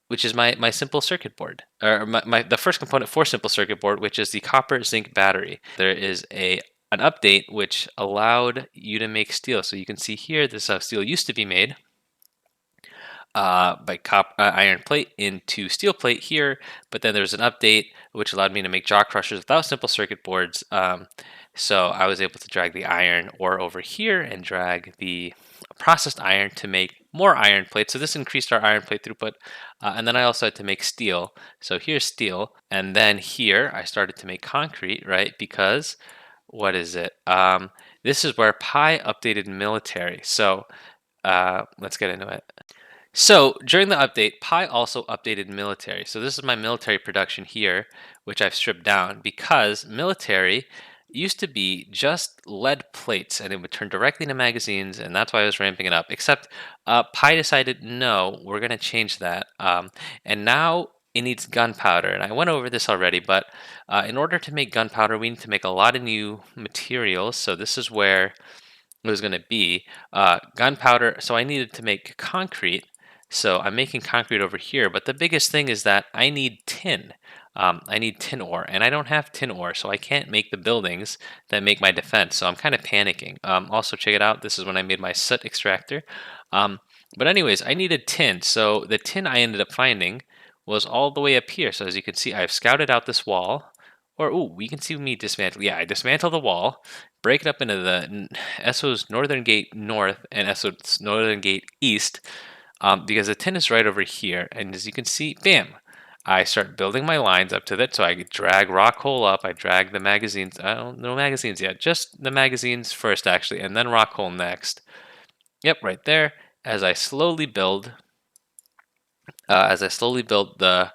which is my simple circuit board, or the first component for simple circuit board, which is the copper zinc battery. There is an update which allowed you to make steel. So you can see here, this is how steel used to be made by iron plate into steel plate here. But then there's an update which allowed me to make jaw crushers without simple circuit boards. So I was able to drag the iron ore over here and drag the processed iron to make more iron plates. So this increased our iron plate throughput. And then I also had to make steel. So here's steel. And then here I started to make concrete, right? Because what is it? This is where Pi updated military. So let's get into it. So during the update, Pi also updated military. So this is my military production here, which I've stripped down because military used to be just lead plates and it would turn directly into magazines, and that's why I was ramping it up. Except Pi decided, no, we're going to change that. And now it needs gunpowder. And I went over this already, but in order to make gunpowder, we need to make a lot of new materials. So this is where it was going to be gunpowder. So I needed to make concrete. So I'm making concrete over here. But the biggest thing is that I need tin. I need tin ore, and I don't have tin ore, so I can't make the buildings that make my defense. So I'm kind of panicking. Also, check it out. This is when I made my soot extractor. But anyways, I needed tin. So the tin I ended up finding was all the way up here. So as you can see, I've scouted out this wall. Or, ooh, we can see me dismantle. Yeah, I dismantle the wall, break it up into the ESO's Northern Gate North and ESO's Northern Gate East, because the tin is right over here. And as you can see, bam, I start building my lines up to that. So I drag rock hole up, I drag the magazines. I don't know magazines yet, just the magazines first, actually, and then rock hole next. Yep, right there. As I slowly build the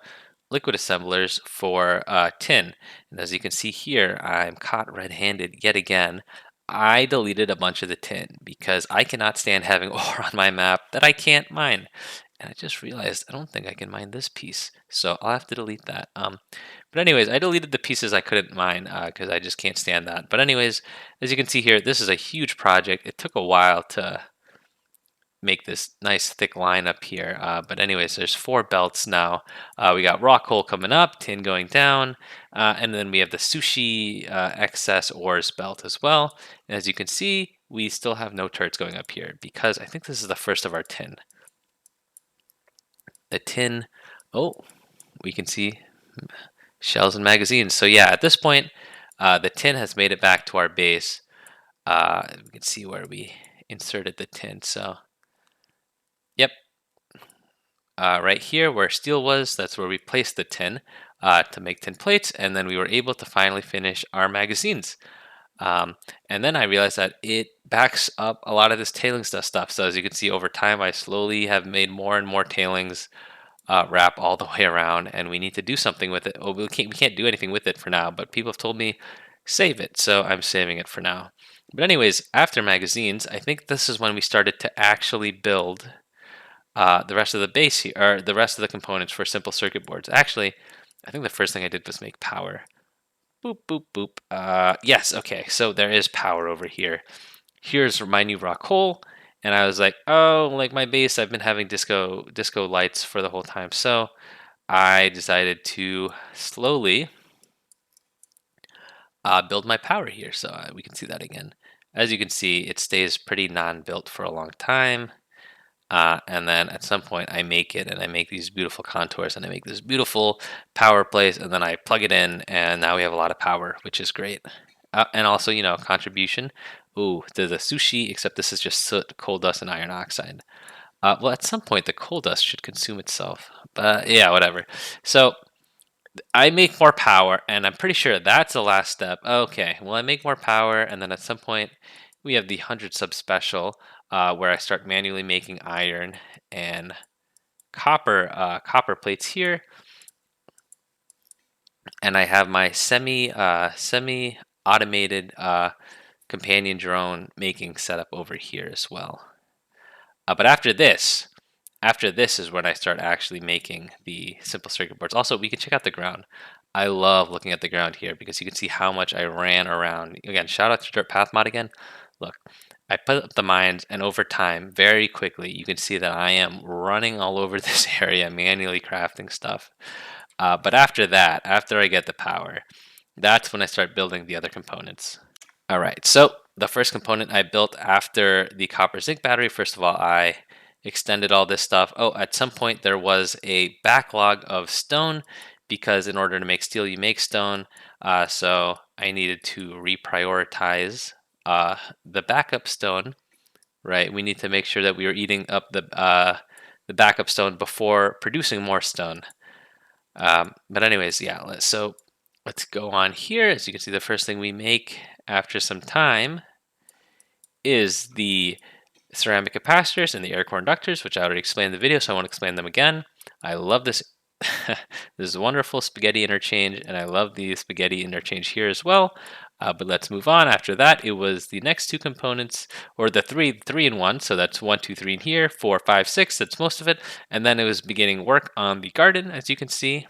liquid assemblers for tin. And as you can see here, I'm caught red-handed yet again. I deleted a bunch of the tin because I cannot stand having ore on my map that I can't mine. And I just realized I don't think I can mine this piece, so I'll have to delete that. But anyways, I deleted the pieces I couldn't mine because I just can't stand that. But anyways, as you can see here, this is a huge project. It took a while to make this nice thick line up here. But anyways, there's 4 belts now. We got rock hole coming up, tin going down, and then we have the sushi excess ores belt as well. And as you can see, we still have no turrets going up here because I think this is the first of our tin. The tin, oh, we can see shells and magazines. So yeah, at this point, the tin has made it back to our base. We can see where we inserted the tin. So, yep, right here where steel was, that's where we placed the tin to make tin plates, and then we were able to finally finish our magazines. And then I realized that it backs up a lot of this tailings stuff. So as you can see over time, I slowly have made more and more tailings wrap all the way around, and we need to do something with it. Well, we can't do anything with it for now, but people have told me save it, so I'm saving it for now. But anyways, after magazines, I think this is when we started to actually build the rest of the base here, or the rest of the components for simple circuit boards. Actually, I think the first thing I did was make power. Boop, boop, boop. Yes, okay, so there is power over here. Here's my new rock hole, and I was like, oh, like my base, I've been having disco lights for the whole time, so I decided to slowly build my power here. So we can see that again. As you can see, it stays pretty non-built for a long time. And then at some point I make it and I make these beautiful contours and I make this beautiful power place and then I plug it in and now we have a lot of power, which is great. And also, you know, contribution. Ooh, to the sushi, except this is just soot, coal dust, and iron oxide. Well, at some point the coal dust should consume itself. But yeah, whatever. So I make more power and I'm pretty sure that's the last step. Okay, well I make more power and then at some point we have the 100 sub special where I start manually making iron and copper plates here, and I have my semi automated companion drone making setup over here as well. But after this is when I start actually making the simple circuit boards. Also, we can check out the ground. I love looking at the ground here because you can see how much I ran around. Again, shout out to Dirt Path Mod again. Look, I put up the mines, and over time, very quickly, you can see that I am running all over this area, manually crafting stuff. But after that, after I get the power, that's when I start building the other components. All right, so the first component I built after the copper zinc battery, first of all, I extended all this stuff. Oh, at some point there was a backlog of stone because in order to make steel, you make stone. So I needed to reprioritize the backup stone right? We need to make sure that we are eating up the backup stone before producing more stone. But anyways, yeah, so let's go on here. As you can see, the first thing we make after some time is the ceramic capacitors and the air core inductors, which I already explained in the video, so I won't explain them again. I love this. This is a wonderful spaghetti interchange, and I love the spaghetti interchange here as well. But let's move on. After that, it was the next two components, or the three in one. So that's 1, 2, 3 in here, 4, 5, 6. That's most of it. And then it was beginning work on the garden, as you can see.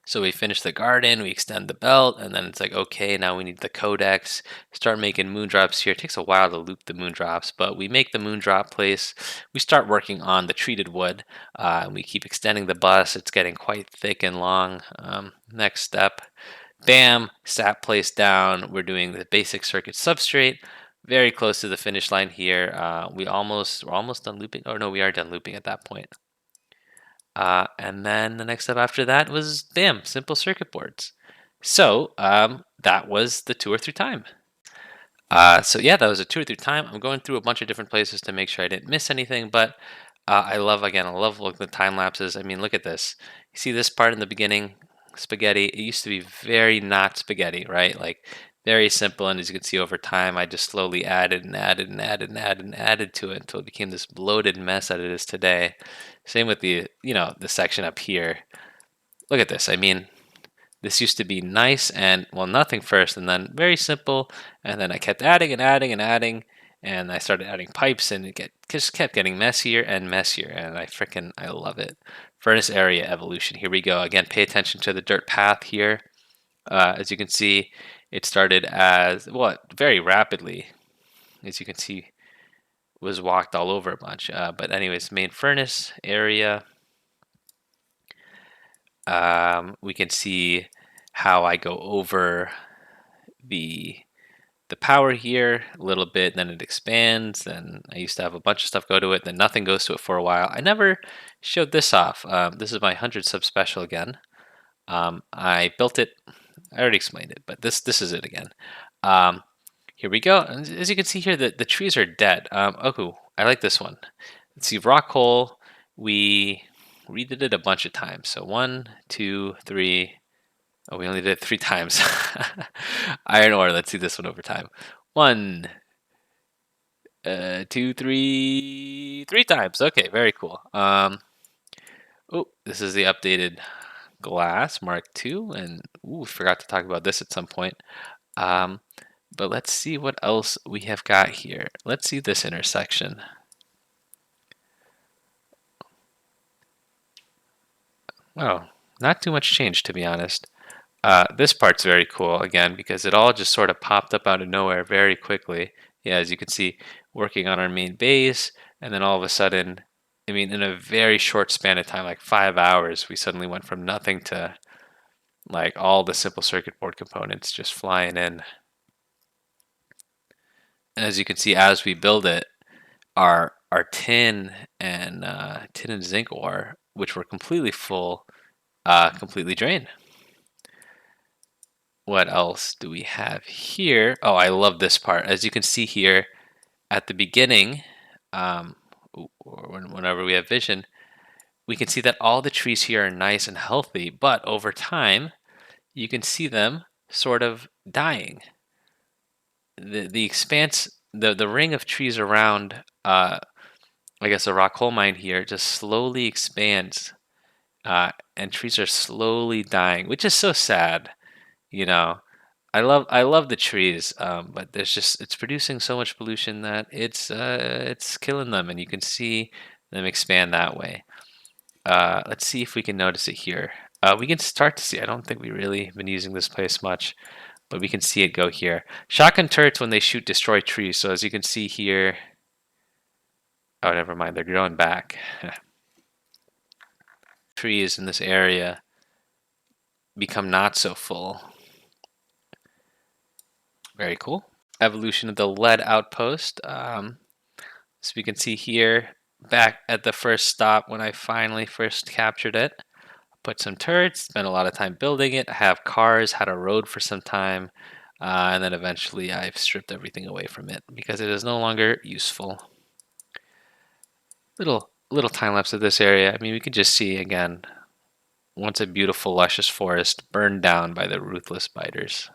So we finish the garden, we extend the belt, and then it's like, okay, now we need the codex. Start making moondrops here. It takes a while to loop the moondrops, but we make the moondrop place. We start working on the treated wood. And we keep extending the bus. It's getting quite thick and long. Next step, bam, sap place down. We're doing the basic circuit substrate. Very close to the finish line here. We're almost done looping. Oh no, we are done looping at that point. And then the next step after that was, bam, simple circuit boards. So that was the tour through time. So yeah, that was a tour through time. I'm going through a bunch of different places to make sure I didn't miss anything, but I love looking at the time lapses. I mean, look at this. You see this part in the beginning, spaghetti. It used to be very not spaghetti, right? Like very simple. And as you can see over time, I just slowly added and added and added and added and added to it until it became this bloated mess that it is today. Same with the section up here. Look at this. I mean, this used to be nice and, well, nothing first, and then very simple, and then I kept adding and adding and adding, and I started adding pipes, and it just kept getting messier and messier, and I love it. Furnace area evolution. Here we go. Again, pay attention to the dirt path here. As you can see, it started as, well, very rapidly. As you can see, was walked all over a bunch. But anyways, main furnace area. We can see how I go over the power here a little bit, then it expands, then I used to have a bunch of stuff go to it, then nothing goes to it for a while. I never showed this off. This is my 100 sub special again. I built it. I already explained it, but this is it again. Here we go. As you can see here, the trees are dead. Oh, I like this one. Let's see, rock hole. We redid it a bunch of times. So 1, 2, 3. Oh, we only did it 3 times. Iron ore. Let's see this one over time. 1, 2, 3. 3 times. Okay, very cool. Oh, this is the updated glass Mark II, and forgot to talk about this at some point. But let's see what else we have got here. Let's see this intersection. Wow, not too much change, to be honest. This part's very cool, again, because it all just sort of popped up out of nowhere very quickly. Yeah, as you can see, working on our main base, and then all of a sudden, I mean, in a very short span of time, like 5 hours, we suddenly went from nothing to like all the simple circuit board components just flying in. And as you can see, as we build it, our tin and zinc ore, which were completely full, completely drained. What else do we have here? Oh, I love this part. As you can see here at the beginning, or whenever we have vision, we can see that all the trees here are nice and healthy, but over time, you can see them sort of dying. The expanse, the ring of trees around, I guess, a rock hole mine here just slowly expands, and trees are slowly dying, which is so sad. You know, I love the trees, but it's producing so much pollution that it's killing them, and you can see them expand that way. Let's see if we can notice it here. We can start to see. I don't think we really have been using this place much, but we can see it go here. Shotgun turrets, when they shoot, destroy trees. So as you can see here, oh, never mind, they're growing back. Trees in this area become not so full. Very cool. Evolution of the lead outpost. So we can see here, back at the first stop when I finally first captured it. Put some turrets, spent a lot of time building it. I have cars, had a road for some time. and then eventually I've stripped everything away from it because it is no longer useful. Little time lapse of this area. I mean, we can just see again, once a beautiful luscious forest burned down by the ruthless biters.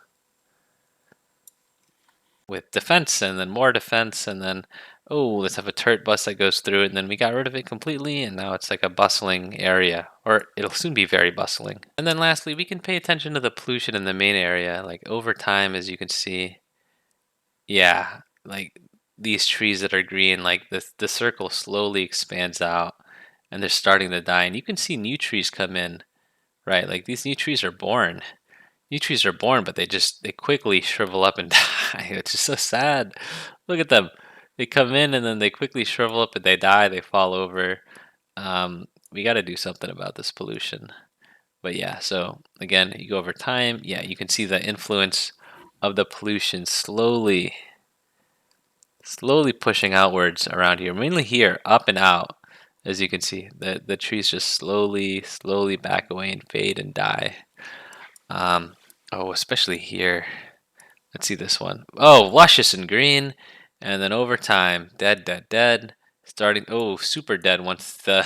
With defense and then more defense and then, oh, let's have a turret bus that goes through it, and then we got rid of it completely, and now it's like a bustling area, or it'll soon be very bustling. And then lastly, we can pay attention to the pollution in the main area. Like over time, as you can see, yeah, like these trees that are green, like the circle slowly expands out and they're starting to die, and you can see new trees come in, right? Like these new trees are born. New trees are born, but they quickly shrivel up and die. It's just so sad. Look at them. They come in and then they quickly shrivel up and they die. They fall over. We got to do something about this pollution. But yeah, so again, you go over time. Yeah, you can see the influence of the pollution slowly pushing outwards around here. Mainly here, up and out. As you can see, the trees just slowly back away and fade and die. Oh, especially here. Let's see this one. Oh, luscious and green. And then over time, dead. Starting, oh, super dead once the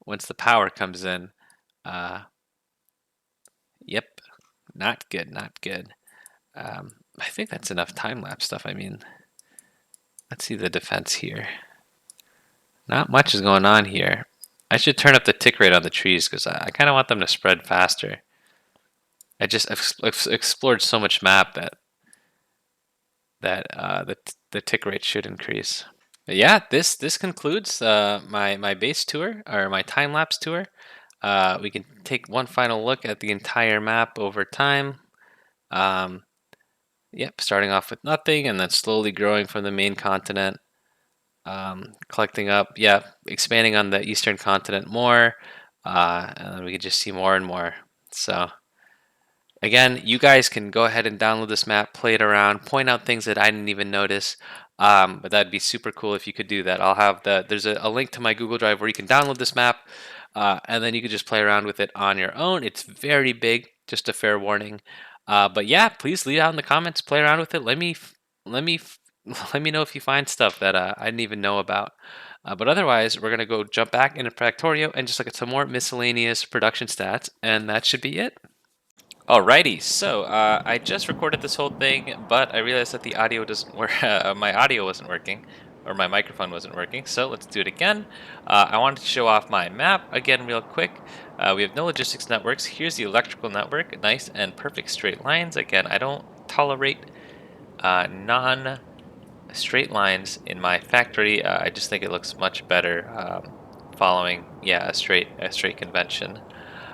once the power comes in. Yep, not good. I think that's enough time-lapse stuff. I mean, let's see the defense here. Not much is going on here. I should turn up the tick rate on the trees because I kind of want them to spread faster. I've explored so much map that the tick rate should increase. But yeah, this concludes my base tour or my time lapse tour. We can take one final look at the entire map over time. Yep, starting off with nothing and then slowly growing from the main continent. Collecting up, yeah, expanding on the eastern continent more, and then we can just see more and more. So again, you guys can go ahead and download this map, play it around, point out things that I didn't even notice. But that'd be super cool if you could do that. I'll have there's a link to my Google Drive where you can download this map, and then you can just play around with it on your own. It's very big, just a fair warning. But yeah, please leave out in the comments, play around with it. Let me let me know if you find stuff that I didn't even know about. But otherwise, we're gonna go jump back into Factorio and just look at some more miscellaneous production stats, and that should be it. Alrighty, so I just recorded this whole thing, but I realized that the audio doesn't work. My audio wasn't working, or my microphone wasn't working. So let's do it again. I wanted to show off my map again real quick. We have no logistics networks. Here's the electrical network, nice and perfect straight lines. Again, I don't tolerate non-straight lines in my factory. I just think it looks much better following, yeah, a straight convention.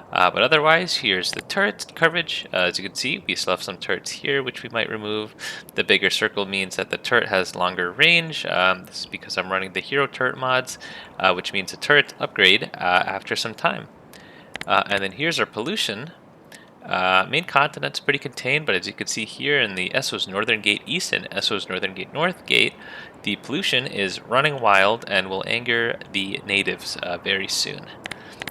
But otherwise, here's the turret coverage. As you can see, we still have some turrets here, which we might remove. The bigger circle means that the turret has longer range. This is because I'm running the hero turret mods, which means the turret upgrade after some time. And then here's our pollution. Main continent's pretty contained, but as you can see here in the Esso's Northern Gate East and Esso's Northern Gate North Gate, the pollution is running wild and will anger the natives very soon.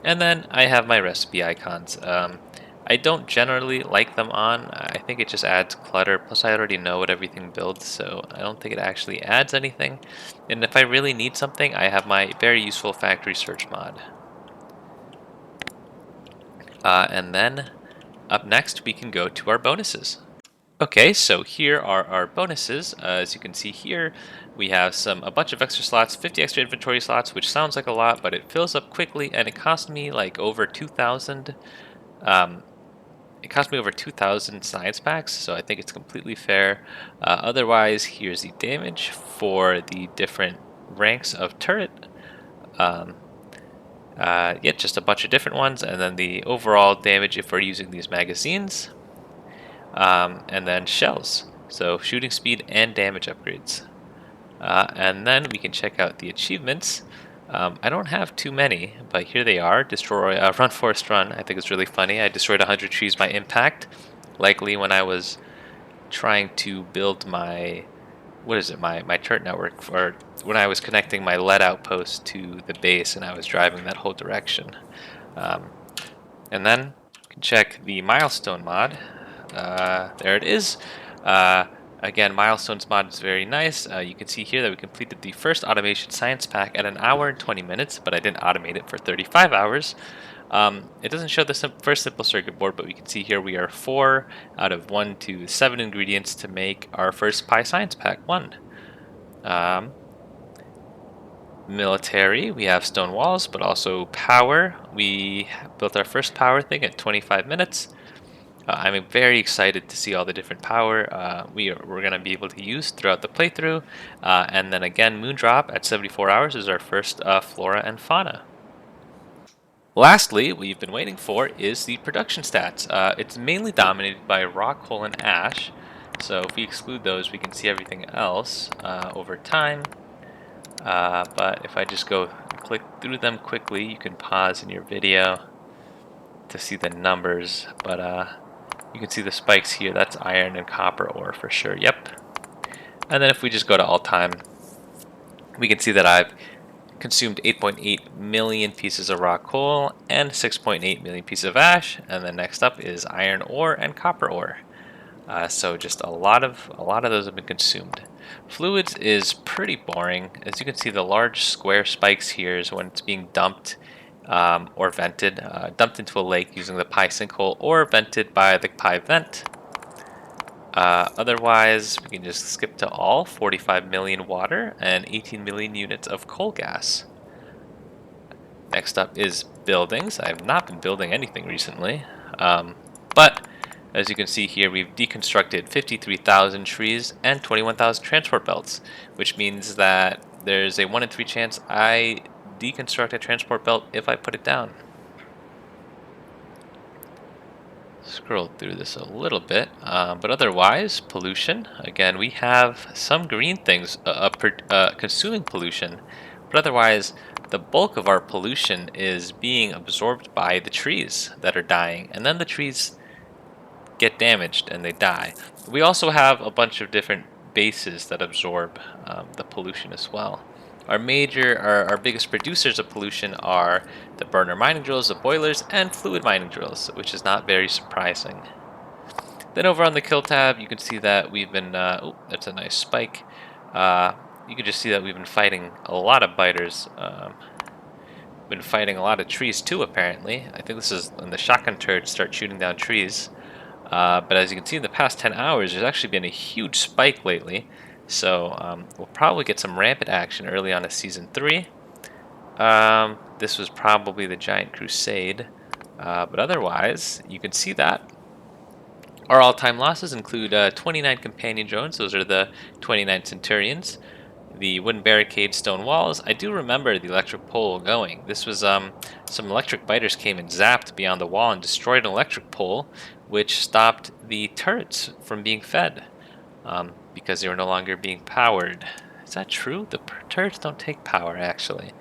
And then I have my recipe icons. I don't generally like them on. I think it just adds clutter. Plus, I already know what everything builds, so I don't think it actually adds anything. And if I really need something, I have my very useful factory search mod. And then up next, we can go to our bonuses. Okay, so here are our bonuses. As you can see here, we have a bunch of extra slots, 50 extra inventory slots, which sounds like a lot, but it fills up quickly, and it cost me like over 2,000. It cost me over 2,000 science packs, so I think it's completely fair. Otherwise, here's the damage for the different ranks of turret. Yeah, just a bunch of different ones, and then the overall damage if we're using these magazines. And then shells, so shooting speed and damage upgrades. And then we can check out the achievements. I don't have too many, but here they are. Destroy, run forest run. I think it's really funny. I destroyed 100 trees by impact, likely when I was trying to build my, my turret network, or when I was connecting my lead outpost to the base and I was driving that whole direction. And then you can check the milestone mod. There it is. Again, Milestones mod is very nice. You can see here that we completed the first automation science pack at 1 hour and 20 minutes, but I didn't automate it for 35 hours. It doesn't show the first simple circuit board, but we can see here we are 4 out of 1 to 7 ingredients to make our first Pi Science Pack 1. Military, we have stone walls, but also power. We built our first power thing at 25 minutes. I'm very excited to see all the different power we're going to be able to use throughout the playthrough. And then again, Moondrop at 74 hours is our first flora and fauna. Lastly, what you've been waiting for is the production stats. It's mainly dominated by rock, coal, and ash. So if we exclude those, we can see everything else over time. But if I just go click through them quickly, you can pause in your video to see the numbers. But you can see the spikes here. That's iron and copper ore for sure. Yep. And then if we just go to all time, we can see that I've consumed 8.8 million pieces of rock coal and 6.8 million pieces of ash. And then next up is iron ore and copper ore. So just a lot of those have been consumed. Fluids is pretty boring. As you can see, the large square spikes here is when it's being dumped or vented, dumped into a lake using the Pi sinkhole or vented by the Pi vent. Otherwise, we can just skip to all 45 million water and 18 million units of coal gas. Next up is buildings. I have not been building anything recently, but as you can see here, we've deconstructed 53,000 trees and 21,000 transport belts, which means that there's a 1 in 3 chance I deconstruct a transport belt if I put it down. Scroll through this a little bit, but otherwise, pollution. Again, we have some green things consuming pollution, but otherwise, the bulk of our pollution is being absorbed by the trees that are dying, and then the trees get damaged and they die. We also have a bunch of different bases that absorb the pollution as well. Our biggest producers of pollution are the burner mining drills, the boilers, and fluid mining drills, which is not very surprising. Then over on the kill tab, you can see that we've been, oh, that's a nice spike. You can just see that we've been fighting a lot of biters. Been fighting a lot of trees too, apparently. I think this is when the shotgun turrets start shooting down trees. But as you can see, in the past 10 hours, there's actually been a huge spike lately. So we'll probably get some rampant action early on in Season 3. This was probably the Giant Crusade. But otherwise, you can see that. Our all-time losses include 29 companion drones. Those are the 29 Centurions. The wooden barricade, stone walls. I do remember the electric pole going. This was some electric biters came and zapped beyond the wall and destroyed an electric pole, which stopped the turrets from being fed because they were no longer being powered. Is that true? The turrets don't take power, actually.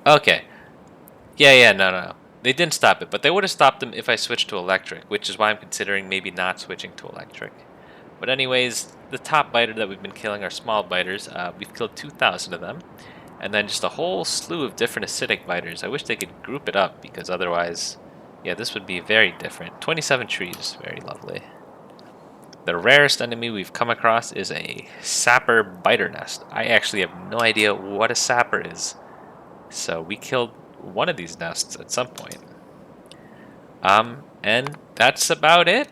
Okay. Yeah, no. They didn't stop it, but they would have stopped them if I switched to electric, which is why I'm considering maybe not switching to electric. But anyways, the top biter that we've been killing are small biters. We've killed 2,000 of them. And then just a whole slew of different acidic biters. I wish they could group it up, because otherwise, yeah, this would be very different. 27 trees, very lovely. The rarest enemy we've come across is a sapper biter nest. I actually have no idea what a sapper is. So we killed one of these nests at some point. And that's about it.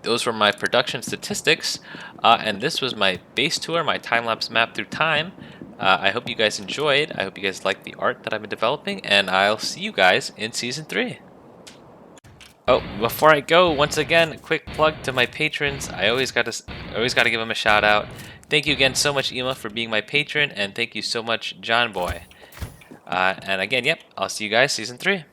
Those were my production statistics, and this was my base tour, my time-lapse map through time. I hope you guys enjoyed. I hope you guys like the art that I've been developing, and I'll see you guys in Season 3. Oh, before I go, once again, a quick plug to my patrons. I always got to give them a shout out. Thank you again so much, Ema, for being my patron, and thank you so much, John Boy. And again, yep, I'll see you guys Season 3.